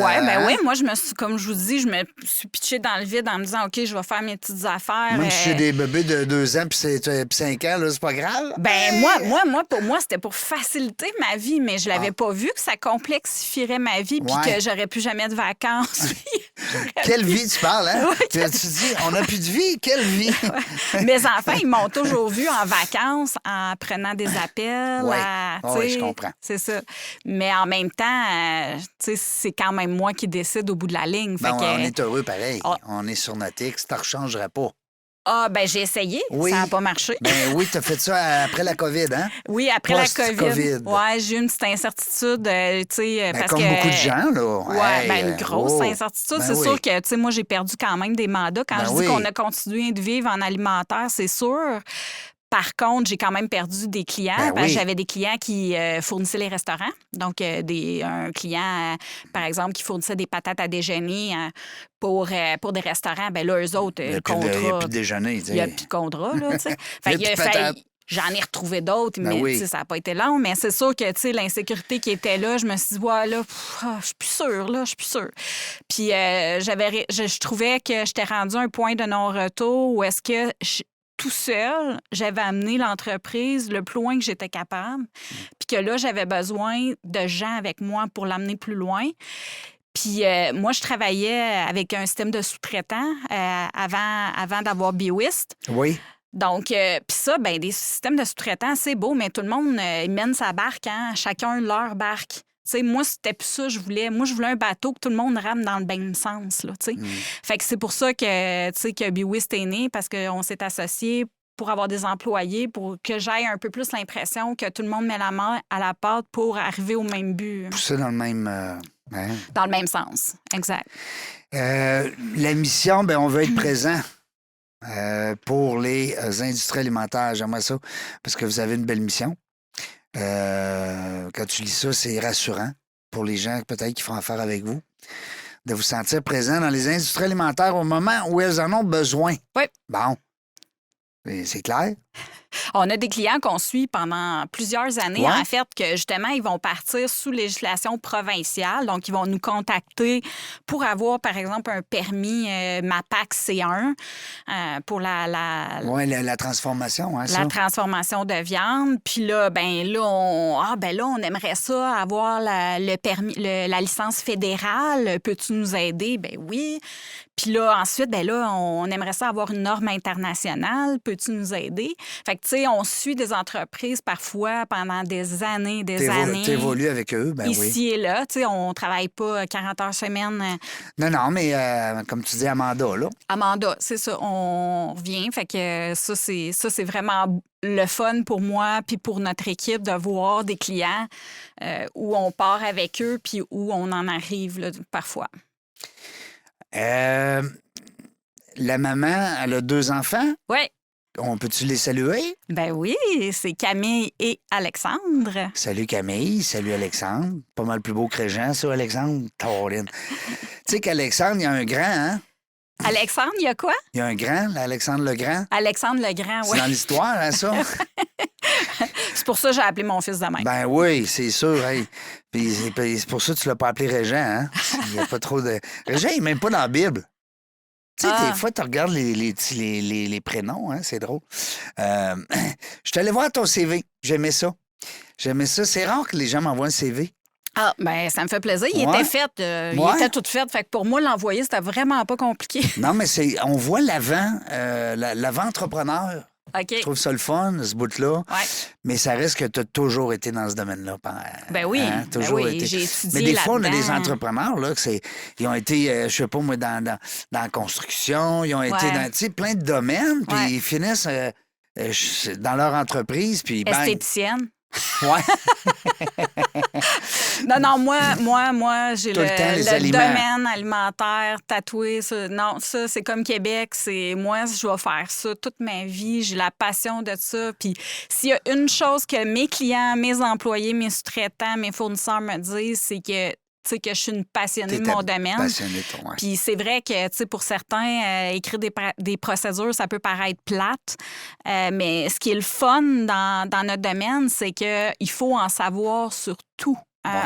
Oui, moi, je me suis, comme je vous dis, je me suis pitchée dans le vide en me disant, OK, je vais faire mes petites affaires. Même si j'ai des bébés de 2 ans puis 5 ans, là, c'est pas grave. Ben, moi, pour moi, c'était pour faciliter ma vie, mais je l'avais pas vu que ça complexifierait ma vie puis que j'aurais plus jamais de vacances. Quelle vie tu parles, hein? Ouais, Tu dis, on n'a plus de vie, quelle vie? Mes enfants, ils m'ont toujours vu en vacances, en prenant des appels. Oui, je comprends. C'est ça. Mais en même temps, c'est quand même moi qui décide au bout de la ligne. On est heureux pareil. On est sur notre X, tu ne rechangerais pas. Ah, ben j'ai essayé. Oui. Ça n'a pas marché. Ben oui, tu as fait ça après la COVID, hein? Oui, après la COVID. Ouais, j'ai eu une petite incertitude, tu sais, parce comme que... beaucoup de gens, là. Oui, une grosse incertitude. C'est sûr que, tu sais, moi, j'ai perdu quand même des mandats. Quand je dis qu'on a continué de vivre en alimentaire, c'est sûr. Par contre, j'ai quand même perdu des clients parce que j'avais des clients qui fournissaient les restaurants. Donc, un client, par exemple, qui fournissait des patates à déjeuner pour des restaurants, bien là, eux autres, il n'y a contrat... plus de déjeuner, tu sais. Il n'y a plus de contrat, là, tu sais. J'en ai retrouvé d'autres, mais ça n'a pas été long. Mais c'est sûr que l'insécurité qui était là, je me suis dit, voilà, je suis plus sûre, là, je suis plus sûre. Puis je trouvais que j'étais rendue à un point de non-retour où est-ce que tout seul, j'avais amené l'entreprise le plus loin que j'étais capable, puis que là, j'avais besoin de gens avec moi pour l'amener plus loin. Puis moi, je travaillais avec un système de sous-traitants avant d'avoir BioWist. Oui. Donc, puis ça, ben des systèmes de sous-traitants, c'est beau, mais tout le monde mène sa barque, hein? Chacun leur barque. T'sais, moi, c'était plus ça je voulais. Moi, je voulais un bateau que tout le monde rame dans le même sens. Là, Fait que c'est pour ça que BioWist est né, parce qu'on s'est associés pour avoir des employés, pour que j'aie un peu plus l'impression que tout le monde met la main à la pâte pour arriver au même but. Pousser dans le même... Dans le même sens, exact. La mission, ben on veut être présent pour les industries alimentaires. J'aimerais ça, parce que vous avez une belle mission. Quand tu lis ça, c'est rassurant pour les gens peut-être qui font affaire avec vous, de vous sentir présent dans les industries alimentaires au moment où elles en ont besoin. Oui. Bon, c'est clair. On a des clients qu'on suit pendant plusieurs années, en fait, que justement, ils vont partir sous législation provinciale. Donc, ils vont nous contacter pour avoir, par exemple, un permis MAPAC C1 pour la transformation, hein, ça. La transformation de viande. Puis là, on aimerait ça, avoir le permis, la licence fédérale. Peux-tu nous aider? Ben oui. Puis là, ensuite, on aimerait ça avoir une norme internationale. Peux-tu nous aider? Fait que, tu sais, on suit des entreprises parfois pendant des années, années. T'évolues avec eux, Ici et là, tu sais, on travaille pas 40 heures semaine. Non, mais comme tu dis, Amanda, là. Amanda, c'est ça, on revient. Fait que ça, c'est vraiment le fun pour moi puis pour notre équipe de voir des clients où on part avec eux puis où on en arrive là, parfois. La maman, elle a 2 enfants? Oui. On peut-tu les saluer? Ben oui, c'est Camille et Alexandre. Salut Camille, salut Alexandre. Pas mal plus beau que Régent, ça, Alexandre. Taurine. Tu sais qu'Alexandre, il y a un grand, hein? Alexandre, il y a quoi? Il y a un grand, Alexandre le Grand. Alexandre le Grand, oui. C'est dans l'histoire, hein, ça? C'est pour ça que j'ai appelé mon fils de même. Ben oui, c'est sûr. Hey. Puis c'est pour ça que tu l'as pas appelé Régent, hein? Il n'y a pas trop de... Régent, il n'est même pas dans la Bible. Tu sais, des fois, tu regardes les prénoms, hein, c'est drôle. Je suis allé voir ton CV. J'aimais ça. C'est rare que les gens m'envoient un CV. Ah, ben ça me fait plaisir. Il était fait. Il était tout fait. Fait que pour moi, l'envoyer, c'était vraiment pas compliqué. Non, mais on voit l'avant-entrepreneur. OK. Je trouve ça le fun, ce bout-là. Ouais. Mais ça reste que tu as toujours été dans ce domaine-là. Ben oui. Toujours été. J'ai étudié. Mais des fois, on a des entrepreneurs, là, ils ont été, je sais pas moi, dans la construction, ils ont été dans plein de domaines, puis ils finissent dans leur entreprise. Puis esthéticienne. Ouais. Non, moi, j'ai le aliments. domaine alimentaire tatoué. Ça, non, ça, c'est comme Québec. Moi, je vais faire ça toute ma vie. J'ai la passion de ça. Puis s'il y a une chose que mes clients, mes employés, mes sous-traitants, mes fournisseurs me disent, c'est que tu sais, que je suis une passionnée de T'étais mon domaine. passionnée de ton, ouais. Puis c'est vrai que, tu sais, pour certains, écrire des procédures, ça peut paraître plate. Mais ce qui est le fun dans notre domaine, c'est qu'il faut en savoir sur tout.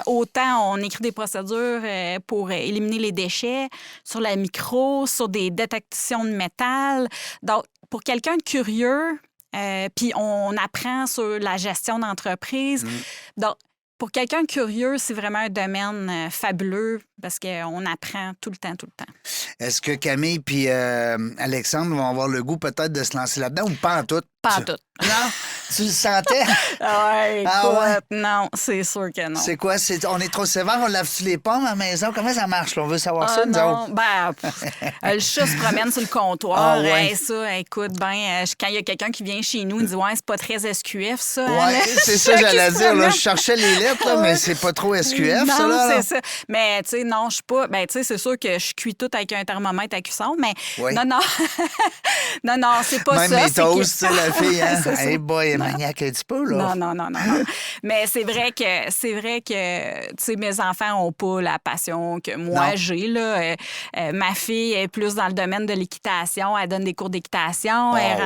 Autant on écrit des procédures pour éliminer les déchets, sur la micro, sur des détections de métal. Donc, pour quelqu'un de curieux, puis on apprend sur la gestion d'entreprise. Donc, pour quelqu'un de curieux, c'est vraiment un domaine fabuleux parce qu'on apprend tout le temps. Est-ce que Camille puis Alexandre vont avoir le goût peut-être de se lancer là-dedans ou pas en tout? Pas en tout. Non? Tu le sentais? Ouais, Ah ouais? non, c'est sûr que non. C'est quoi? On est trop sévère? On lave-tu les pommes à la maison? Comment ça marche? Là? On veut savoir ça, nous non, autres. le chat se promène sur le comptoir. Ah ouais. Ça, écoute, quand il y a quelqu'un qui vient chez nous, il dit « Ouais, c'est pas très SQF, ça. Oui, hein, c'est ça, j'allais dire. Là, je cherchais les lettres, là, mais c'est pas trop SQF, non, ça, là. c'est ça. Mais, tu sais, non, je suis pas... Ben, tu sais, c'est sûr que je cuis tout avec un thermomètre à cuisson, mais Oui. non. non, c'est pas Même ça. les toasts, tu sais, la fille, hein? C'est ça. Hey boy, elle est maniaque un petit peu, là. Non. Mais c'est vrai que, tu sais, mes enfants n'ont pas la passion que moi Non. j'ai, là. Ma fille est plus dans le domaine de l'équitation. Elle donne des cours d'équitation. Oh, elle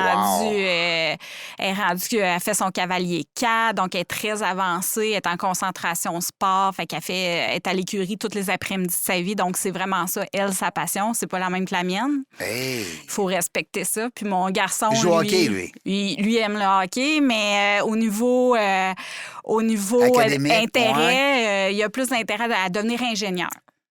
est rendue, elle fait son cavalier 4, donc elle est très avancée. Elle est en concentration sport. Fait qu'elle est à l'écurie tous les après-midi de sa vie. Donc, c'est vraiment ça, elle, sa passion. C'est pas la même que la mienne. Hey. Il faut respecter ça. Puis mon garçon, Il joue au hockey, lui. Lui aime le hockey, mais au niveau Académique, intérêt, il y a plus d'intérêt à devenir ingénieur.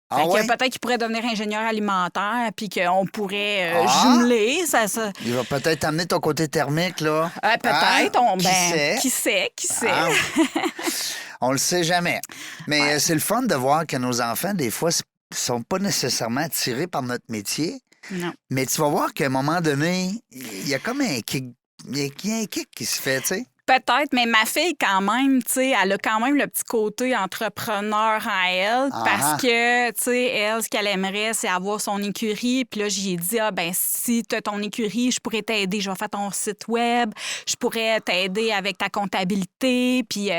Ah Fait que ouais? peut-être qu'il pourrait devenir ingénieur alimentaire, puis qu'on pourrait Ah! jumeler. Ça. Il va peut-être amener ton côté thermique, là. Peut-être. Hein? Qui sait? Qui sait? Ah. On le sait jamais. Mais c'est le fun de voir que nos enfants, des fois, sont pas nécessairement attirés par notre métier. Non. Mais tu vas voir qu'à un moment donné, il y a comme un kick. Il y a un kick qui se fait, tu sais. Peut-être, mais ma fille, quand même, tu sais, elle a quand même le petit côté entrepreneur en elle parce que, tu sais, elle, ce qu'elle aimerait, c'est avoir son écurie. Puis là, j'y ai dit, si tu as ton écurie, je pourrais t'aider. Je vais faire ton site web. Je pourrais t'aider avec ta comptabilité. Puis, tu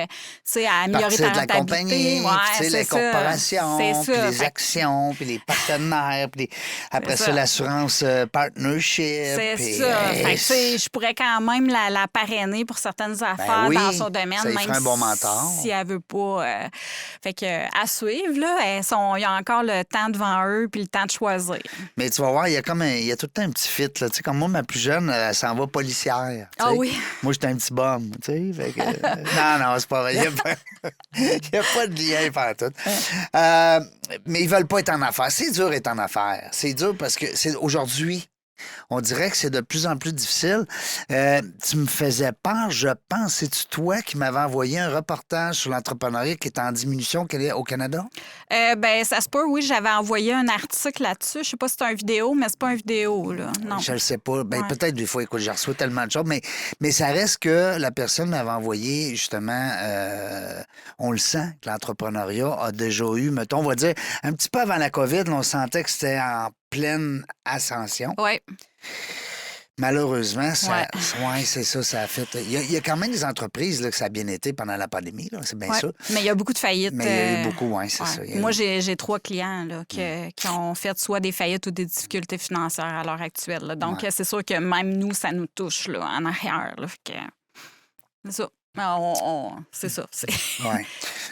sais, à améliorer Partir ta de la compagnie, rentabilité. puis, tu sais, la corporation, C'est puis ça. les actions, puis les partenaires, puis après C'est ça, ça. l'assurance partnership. C'est puis, ça. Fait que, tu sais, je pourrais quand même la parrainer pour certaines affaires oui, dans son domaine, ça y même ferait un bon mentor. si elle veut pas. Fait que à suivre, là, il y a encore le temps devant eux puis le temps de choisir. Mais tu vas voir, il y a tout le temps un petit fit. Là. Tu sais, comme moi, ma plus jeune, elle s'en va policière. tu Ah sais. oui? Moi, j'étais un petit bum. Tu sais, fait que, non, c'est pas vrai. Il n'y a pas de lien par tout. Mais ils veulent pas être en affaires. C'est dur d'être en affaires. C'est dur parce que aujourd'hui, on dirait que c'est de plus en plus difficile. Tu me faisais peur, je pense. C'est-tu toi qui m'avais envoyé un reportage sur l'entrepreneuriat qui est en diminution au Canada? Ça se peut, oui. J'avais envoyé un article là-dessus. Je sais pas si c'est une vidéo, mais c'est pas une vidéo, là. Non. Je le sais pas. Ouais. Peut-être des fois, écoute, je reçois tellement de choses, mais ça reste que la personne m'avait envoyé, justement, on le sent, que l'entrepreneuriat a déjà eu, mettons, on va dire, un petit peu avant la COVID, là, on sentait que c'était en pleine ascension. Oui. Malheureusement, Ouais. c'est ça, ça a fait. Il y a quand même des entreprises là, que ça a bien été pendant la pandémie, là, c'est bien Ouais. sûr. Mais il y a beaucoup de faillites. Mais il y a eu beaucoup, oui, c'est ouais. ça. Il y a Moi, eu- j'ai 3 clients là, qui ont fait soit des faillites ou des difficultés financières à l'heure actuelle. Là. Donc, c'est sûr que même nous, ça nous touche là, en arrière. Là. Fait que, c'est ça. C'est ça. Ouais.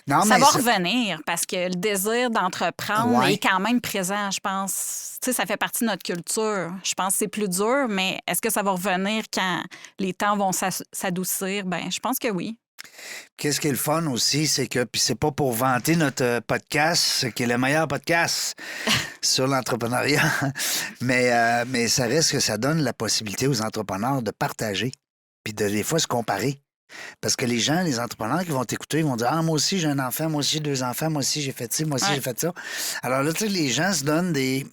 Non, Ça mais va revenir parce que le désir d'entreprendre Ouais. est quand même présent, je pense. Tu sais, ça fait partie de notre culture. Je pense que c'est plus dur, mais est-ce que ça va revenir quand les temps vont s'adoucir? Ben, je pense que oui. Qu'est-ce qui est le fun aussi, c'est que, puis c'est pas pour vanter notre podcast, qui est le meilleur podcast sur l'entrepreneuriat, mais ça reste que ça donne la possibilité aux entrepreneurs de partager, puis de des fois se comparer. Parce que les gens, les entrepreneurs qui vont t'écouter, ils vont dire « Ah, moi aussi, j'ai un enfant, moi aussi, j'ai 2 enfants, moi aussi, j'ai fait ci, moi aussi, j'ai fait ça. » Alors là, tu sais, les gens se donnent des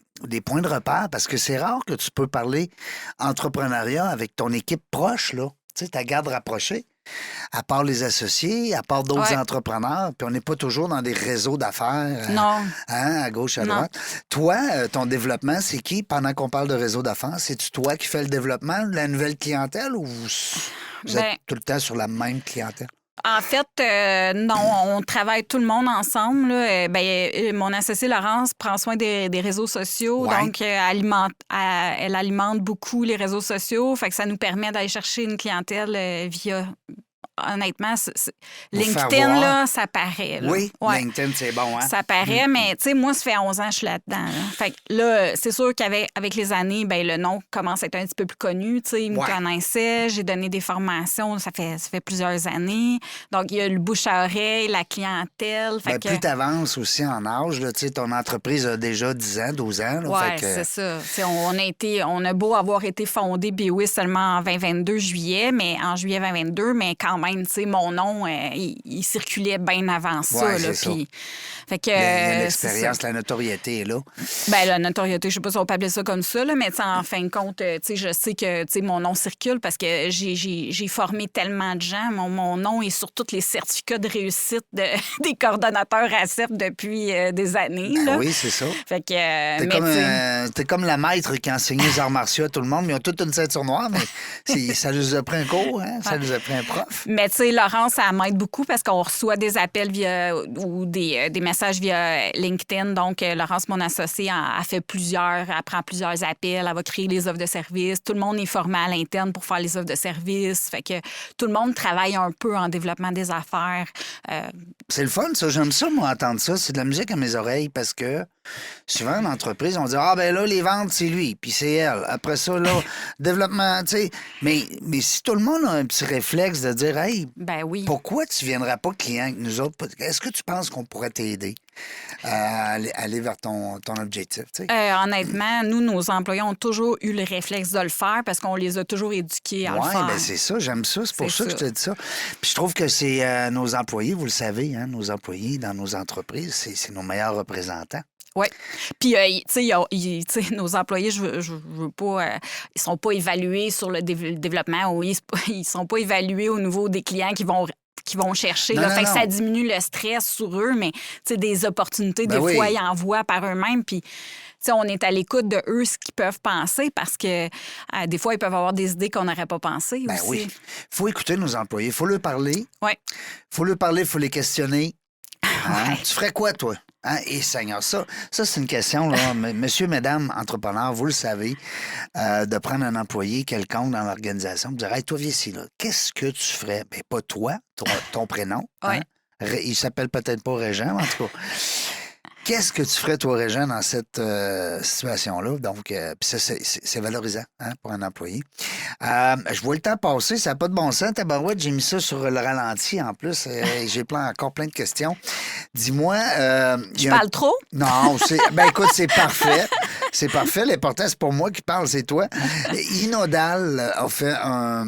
points de repère parce que c'est rare que tu peux parler entrepreneuriat avec ton équipe proche, là. Tu sais, ta garde rapprochée. À part les associés, à part d'autres entrepreneurs, puis on n'est pas toujours dans des réseaux d'affaires Non. à gauche, à Non. droite. Toi, ton développement, c'est qui pendant qu'on parle de réseau d'affaires? C'est-tu toi qui fais le développement de la nouvelle clientèle ou vous êtes tout le temps sur la même clientèle? En fait, non, on travaille tout le monde ensemble. Là. Mon associée Laurence prend soin des réseaux sociaux, Ouais. donc elle alimente beaucoup les réseaux sociaux, fait que ça nous permet d'aller chercher une clientèle via... Honnêtement, Vous faire LinkedIn, voir. là, ça paraît. Là. Oui, Ouais. LinkedIn, c'est bon, hein? Ça paraît, mais tu sais, moi, ça fait 11 ans que je suis là-dedans. Là. Fait que là, c'est sûr qu'avec les années, ben le nom commence à être un petit peu plus connu. Tu sais, ils me Ouais. connaissaient, j'ai donné des formations, ça fait plusieurs années. Donc, il y a le bouche à oreille, la clientèle. Fait Ben, que... plus tu avances aussi en âge, là, tu sais, ton entreprise a déjà 10 ans, 12 ans. Là, Oui, fait que- c'est ça. T'sais, on a beau avoir été fondé BWIS seulement en 2022 juillet, mais en juillet 2022, mais quand même, tu sais, mon nom, il circulait bien avant ça. Ouais, Là, c'est ça. puis, fait que, Il y a c'est l'expérience, ça. la notoriété est là. Ben, la notoriété, je sais pas si on peut appeler ça comme ça, là, mais tu sais, en fin de compte, tu sais, je sais que tu sais, mon nom circule parce que j'ai formé tellement de gens. Mon nom est sur tous les certificats de réussite des coordonnateurs ACEP depuis des années. Ben là. oui, c'est ça. Fait que, T'es comme la maître qui enseignait les arts martiaux à tout le monde, mais ils ont toute une ceinture noire, mais ça nous a pris un cours, hein? Ça nous a pris un prof. Mais tu sais, Laurence, ça m'aide beaucoup parce qu'on reçoit des appels ou des messages via LinkedIn. Donc, Laurence, mon associée, elle prend plusieurs appels, elle va créer les offres de services. Tout le monde est formé à l'interne pour faire les offres de services. Fait que tout le monde travaille un peu en développement des affaires. C'est le fun, ça. J'aime ça, moi, entendre ça. C'est de la musique à mes oreilles parce que souvent, en entreprise, on dit ah, ben là, les ventes, c'est lui, puis c'est elle. Après ça, là, développement, tu sais. Mais si tout le monde a un petit réflexe de dire hey, Ben oui. pourquoi tu ne viendras pas client avec nous autres? Est-ce que tu penses qu'on pourrait t'aider à aller vers ton objectif? Tu sais? Honnêtement, nous, nos employés ont toujours eu le réflexe de le faire parce qu'on les a toujours éduqués à le Oui, faire. ben c'est ça, j'aime ça. C'est pour C'est ça que je ça. te dis ça. Puis je trouve que c'est nos employés, vous le savez, hein, nos employés dans nos entreprises, c'est nos meilleurs représentants. Oui. Puis, tu sais, nos employés, je veux pas... ils sont pas évalués sur le développement ou ils sont pas évalués au niveau des clients qui vont chercher. Non, Là. non, Fait que non. ça diminue le stress sur eux, mais tu sais, des opportunités, Ben des oui. fois, ils en voient par eux-mêmes. Puis, tu sais, on est à l'écoute de eux, ce qu'ils peuvent penser, parce que des fois, ils peuvent avoir des idées qu'on n'aurait pas pensées Ben aussi. oui. faut écouter nos employés. faut leur parler. Oui. faut leur parler, faut les questionner. Hein? Ouais. Tu ferais quoi, toi? Hein? Et Seigneur, ça c'est une question, là. Monsieur, mesdames, entrepreneurs, vous le savez, de prendre un employé quelconque dans l'organisation et dire hey, toi, viens ici, là. Qu'est-ce que tu ferais? Ben, pas toi, ton prénom. Ouais. Hein? Il s'appelle peut-être pas Régent, mais en tout cas. Qu'est-ce que tu ferais, toi, Régent, dans cette situation-là? Donc, puis ça, c'est valorisant hein, pour un employé. Je vois le temps passer, ça n'a pas de bon sens. Tabarouette, j'ai mis ça sur le ralenti en plus. J'ai encore plein de questions. Dis-moi... Je parle trop? Non, ben écoute, c'est parfait. C'est parfait. L'important, c'est pas moi qui parle, c'est toi. Inodal a fait un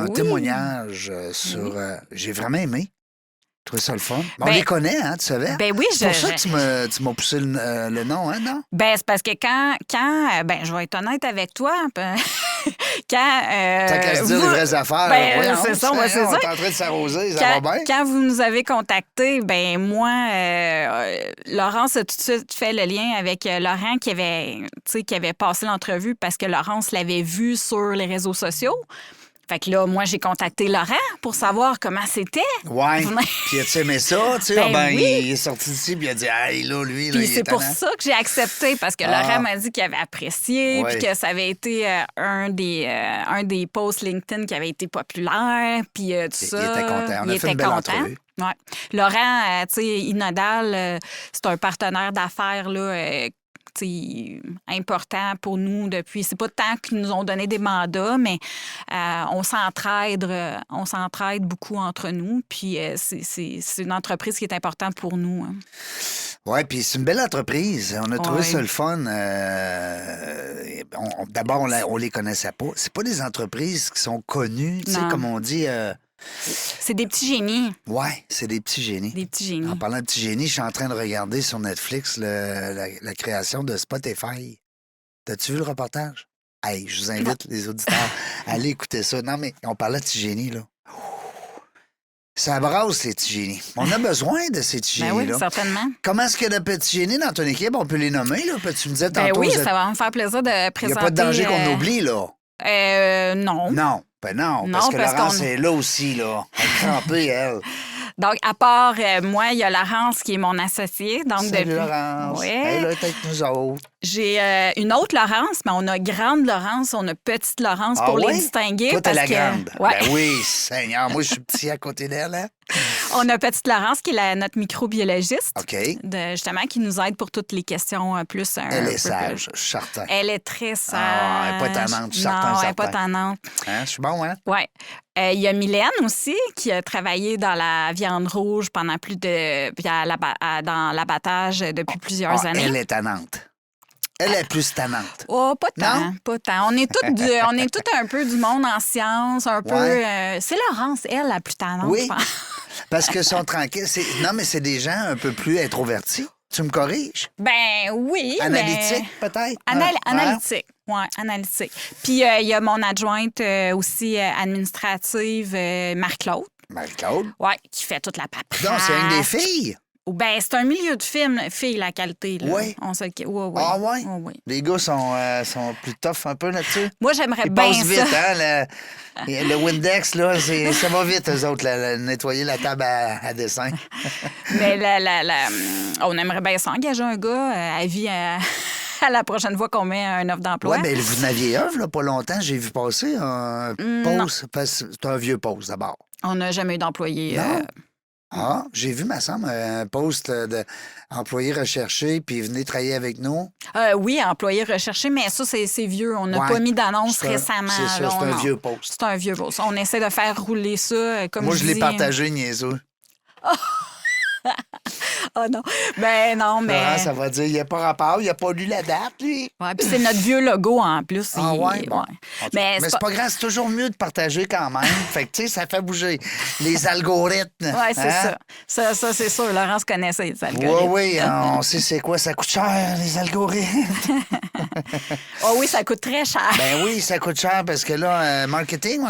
Oui. témoignage sur... j'ai vraiment aimé. Je trouvais ça le fun. On Ben, les connaît, hein, tu savais? Ben oui, C'est pour ça que tu m'as poussé le nom, hein, non? Ben, c'est parce que quand ben, je vais être honnête avec toi, quand... Tant qu'à se dire les vraies affaires. Ben, voyons, c'est ça, moi, c'est on ça. est en train de s'arroser, ça va bien? Quand vous nous avez contactés, ben moi, Laurence a tout de suite fait le lien avec Laurent qui avait passé l'entrevue parce que Laurence l'avait vu sur les réseaux sociaux. Fait que là, moi, j'ai contacté Laurent pour savoir comment c'était. Ouais. Puis as-tu aimé ça? Tu sais, Ben oui. il est sorti d'ici puis il a dit hey, là, lui, là, Puis il est c'est pour tannant. ça que j'ai accepté, parce que Ah. Laurent m'a dit qu'il avait apprécié, Ouais. puis que ça avait été un des posts LinkedIn qui avait été populaire, puis tout ça. Il était content. On a Il fait une était belle content. entrevue. Ouais. Laurent, tu sais, Inodal, c'est un partenaire d'affaires, là, tu sais, important pour nous depuis. C'est pas tant qu'ils nous ont donné des mandats, mais on s'entraide beaucoup entre nous. Puis c'est une entreprise qui est importante pour nous. Hein. Oui, puis c'est une belle entreprise. On a trouvé Ouais. ça le fun. D'abord, on les connaissait pas. C'est pas des entreprises qui sont connues, tu sais, Non. comme on dit. C'est des petits génies. Ouais, c'est des petits génies. Des petits génies. En parlant de petits génies, je suis en train de regarder sur Netflix la création de Spotify. T'as-tu vu le reportage? Hey, je vous invite, les auditeurs, à aller écouter ça. Non, mais on parlait de petits génies, là. Ça brasse, les petits génies. On a besoin de ces petits Ben oui, génies-là. certainement. Comment est-ce qu'il y a de petits génies dans ton équipe? On peut les nommer, là? Tu me disais Ben tantôt... oui, vous êtes- ça va me faire plaisir de il n'y présenter... a pas de danger qu'on oublie, là. Non. Non. Ben non, Non, parce que parce Laurence qu'on- est là aussi, là. Elle est crampée, elle. Donc, à part moi, il y a Laurence qui est mon associée. Donc, Salut, Laurence. Oui. Elle est là avec nous autres. J'ai une autre Laurence, mais on a grande Laurence, on a petite Laurence pour les distinguer. Toi, t'es parce la que- grande. Ouais. Ben oui, Seigneur. Moi, je suis petit à côté d'elle, hein? On a petite Laurence qui est notre microbiologiste. OK. Justement, qui nous aide pour toutes les questions plus. Elle est sage, je suis certain. Elle est très sage. Ah, elle est pas tannante, je suis certain, Non, elle n'est pas certain. tannante. Hein? Je suis bon, hein? Oui. Il y a Mylène aussi, qui a travaillé dans la viande rouge pendant plus de. Puis dans l'abattage depuis plusieurs années. Elle est tannante. Elle est plus tannante. Oh, pas tant, Non? pas tant. On est toutes un peu du monde en sciences, un peu. Ouais. C'est Laurence, elle, la plus tannante, Oui. je pense. Parce qu'ils sont tranquilles. Non, mais c'est des gens un peu plus introvertis. Tu me corriges? Ben oui. Analytique, peut-être? Analytique. Oui, analytique. Puis il y a mon adjointe aussi administrative, Marie-Claude. Marie-Claude. Oui, qui fait toute la paperasse. Non, c'est une des filles. Ben, c'est un milieu de film, fille, la qualité. Là. Oui. On sait que... oui. Ah ouais? Oui, oui. Les gars sont plus tough un peu là-dessus. Moi, j'aimerais Ils bien passent vite, ça. hein? Le Windex, là, ça va vite, eux autres, nettoyer la table à dessin. Mais on aimerait bien ça engager un gars à vie à la prochaine fois qu'on met un offre d'emploi. Oui, bien, vous n'aviez un, là, pas longtemps. J'ai vu passer un poste. Parce que c'est un vieux poste, d'abord. On n'a jamais eu d'employé. Non? Ah, j'ai vu, ma semble, un poste d'employé recherché, puis venez travailler avec nous. Oui, employé recherché, mais ça, c'est vieux. On n'a Ouais. pas mis d'annonce C'est un- récemment. c'est ça, là. c'est un Non. vieux poste. C'est un vieux poste. On essaie de faire rouler ça, comme Moi, je l'ai dis. partagé, niaiseux. Ah non. Ben non, mais... Laurent, ça va dire, il n'a pas rapport, il n'a pas lu la date, lui. Ouais, puis c'est notre vieux logo en plus. Ah ouais? Bon. Mais Mais c'est pas grave, c'est toujours mieux de partager quand même. Fait que, tu sais, ça fait bouger les algorithmes. Oui, c'est hein? ça. Ça, c'est sûr. Laurence connaissait les Oui, algorithmes. oui, on sait c'est quoi, ça coûte cher, les algorithmes. Oh oui, ça coûte très cher. Ben oui, ça coûte cher parce que là, marketing,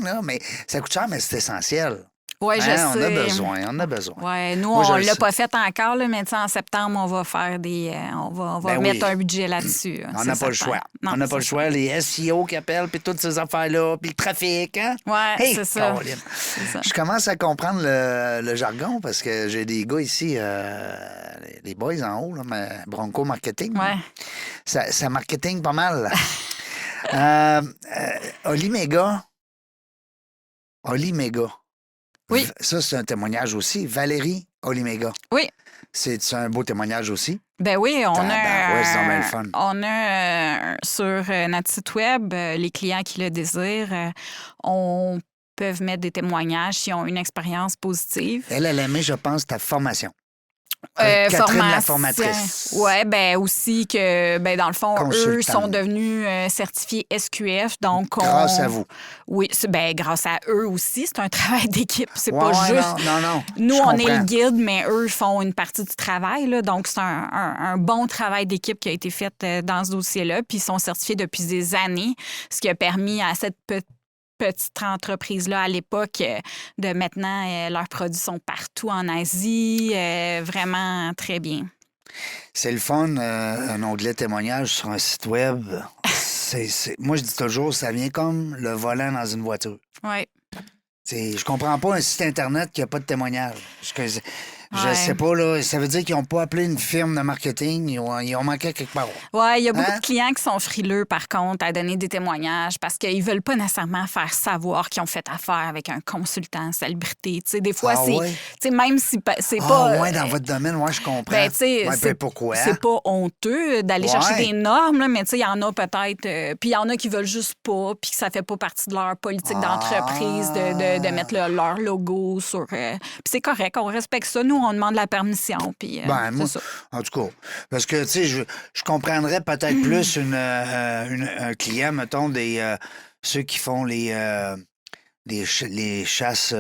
là, mais ça coûte cher, mais c'est essentiel. Oui, je Hein, sais. on a besoin. Oui, nous, Moi, je on le l'a sais. pas fait encore, là, mais tu sais, en septembre, on va faire des. On va Ben mettre oui. un budget là-dessus. On n'a pas le choix. Non, On n'a pas le c'est choix. Les SEO qui appellent, puis toutes ces affaires-là, puis le trafic, hein? Ouais, Hey, c'est ça. Caroline. C'est ça. Je commence à comprendre le jargon parce que j'ai des gars ici, les boys en haut, là, Bronco Marketing. Ouais. Ça marketing pas mal. Oli Méga. Oui. Ça, c'est un témoignage aussi. Valérie Oliméga. Oui. C'est un beau témoignage aussi. Ben oui, on Tabarouette, c'est donc bien le fun. on a sur notre site web, les clients qui le désirent, on peuvent mettre des témoignages s'ils ont une expérience positive. Elle aimé, je pense, ta formation. Catherine, la formatrice. Oui, ben aussi que, ben dans le fond, eux Consultante. sont devenus certifiés SQF. Donc Grâce à vous. Oui, ben, grâce à eux aussi. C'est un travail d'équipe. C'est Ouais, pas ouais, juste. non. Nous, Je on est comprends. le guide, mais eux font une partie du travail. Là. Donc, c'est un bon travail d'équipe qui a été fait dans ce dossier-là. Puis, ils sont certifiés depuis des années, ce qui a permis à cette petite entreprise-là à l'époque de maintenant, leurs produits sont partout en Asie, vraiment très bien. C'est le fun, un onglet témoignage sur un site web. Moi, je dis toujours, ça vient comme le volant dans une voiture. Oui. Je comprends pas un site Internet qui n'a pas de témoignage. Je Ouais. sais pas, là. Ça veut dire qu'ils n'ont pas appelé une firme de marketing. Ils ont manqué quelque part. Oui, il y a beaucoup Hein? de clients qui sont frileux, par contre, à donner des témoignages parce qu'ils veulent pas nécessairement faire savoir qu'ils ont fait affaire avec un consultant célébrité. Tu sais, des fois, Ah c'est. ouais? Tu sais, même si c'est Ah, pas. ouais, dans votre domaine, ouais, je comprends. Ben, tu sais, Ouais, c'est pourquoi? c'est pas honteux d'aller Ouais. chercher des normes, là, mais tu sais, il y en a peut-être. Puis il y en a qui veulent juste pas, puis que ça fait pas partie de leur politique Ah. d'entreprise de mettre leur logo sur. Puis c'est correct, on respecte ça. Nous, on demande la permission. Puis, Ben, moi, c'est ça. en tout cas, parce que, tu sais, je comprendrais peut-être plus un client, mettons, ceux qui font les chasses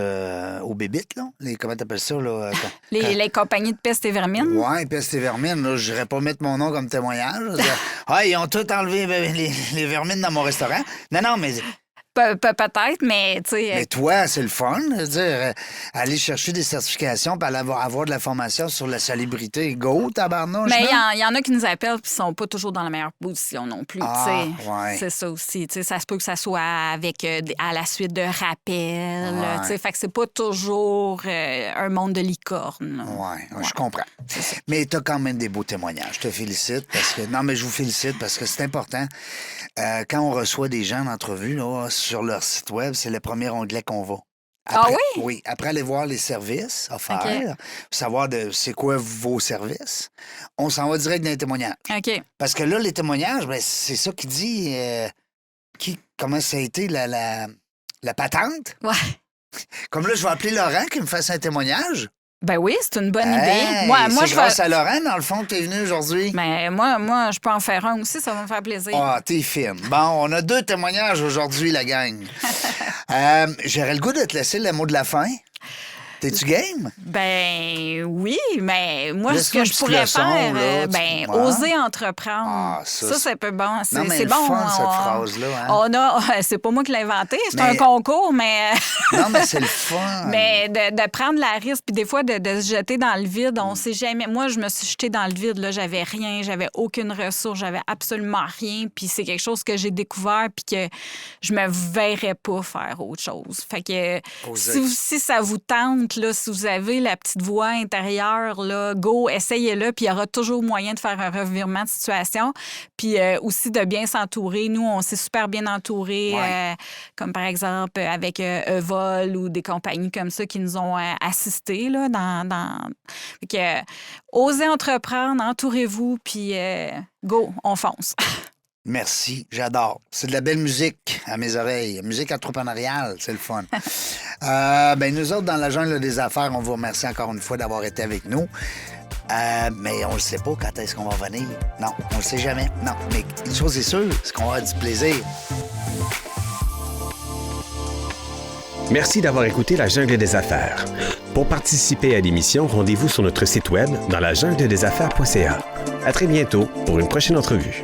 aux bébites, là. Comment t'appelles ça, là? Les compagnies de peste et vermine. Ouais, peste et vermine, là, je n'irais pas mettre mon nom comme témoignage. Je veux dire, ah, ils ont tout enlevé les vermines dans mon restaurant. Non, mais Peut-être, mais tu sais. Mais toi, c'est le fun, je veux dire, aller chercher des certifications puis avoir de la formation sur la salubrité. Go, tabarnouche. Mais non? il y en a qui nous appellent puis ils sont pas toujours dans la meilleure position non plus. Ah, tu sais. ouais. C'est ça aussi. Tu sais, ça se peut que ça soit avec à la suite de rappels. Ouais. Tu sais, fait que c'est pas toujours un monde de licorne. là. Oui, je comprends. Mais tu as quand même des beaux témoignages. Je te félicite parce que. Non, mais je vous félicite parce que c'est important. Quand on reçoit des gens en entrevue là, sur leur site Web, c'est le premier onglet qu'on va. Après, oui? Oui. Après aller voir les services offerts, savoir c'est quoi vos services, on s'en va direct dans les témoignages. OK. Parce que là, les témoignages, ben, c'est ça qui dit comment ça a été la patente. Ouais. Comme là, je vais appeler Laurent qui me fasse un témoignage. Ben oui, c'est une bonne idée. Hey, Moi, c'est je grâce vais. à Laurent, dans le fond, que t'es venu aujourd'hui. Ben, moi, je peux en faire un aussi, ça va me faire plaisir. Ah, t'es fine. Bon, on a 2 témoignages aujourd'hui, la gang. J'aurais le goût de te laisser le mot de la fin. T'es-tu game? Ben oui, mais moi, ce Laisse-moi que une je pourrais petite leçon, faire, là, ben, ouais. oser entreprendre. Ah, ça peut bon. Non, mais C'est le bon. fun, cette phrase-là. Hein? On a, c'est pas moi qui l'ai inventé, c'est Mais- un concours, mais. Non, mais c'est le fun. Mais de prendre la risque, puis des fois de se jeter dans le vide, on sait jamais. Moi, je me suis jetée dans le vide, là, j'avais rien, j'avais aucune ressource, j'avais absolument rien, puis c'est quelque chose que j'ai découvert, puis que je me verrais pas faire autre chose. Fait que si ça vous tente, là, si vous avez la petite voix intérieure, là, go, essayez-le, puis il y aura toujours moyen de faire un revirement de situation, puis aussi de bien s'entourer. Nous, on s'est super bien entourés, Ouais. comme par exemple avec Evol ou des compagnies comme ça qui nous ont assistés là, dans... Fait que, osez entreprendre, entourez-vous, puis go, on fonce. Merci, j'adore. C'est de la belle musique à mes oreilles. Musique entrepreneuriale, c'est le fun. Ben nous autres, dans la jungle des affaires, on vous remercie encore une fois d'avoir été avec nous. Mais on ne sait pas quand est-ce qu'on va venir. Non, on ne le sait jamais. Non, mais une chose est sûre, c'est qu'on va avoir du plaisir. Merci d'avoir écouté La Jungle des Affaires. Pour participer à l'émission, rendez-vous sur notre site web dans la jungle des affaires.ca. À très bientôt pour une prochaine entrevue.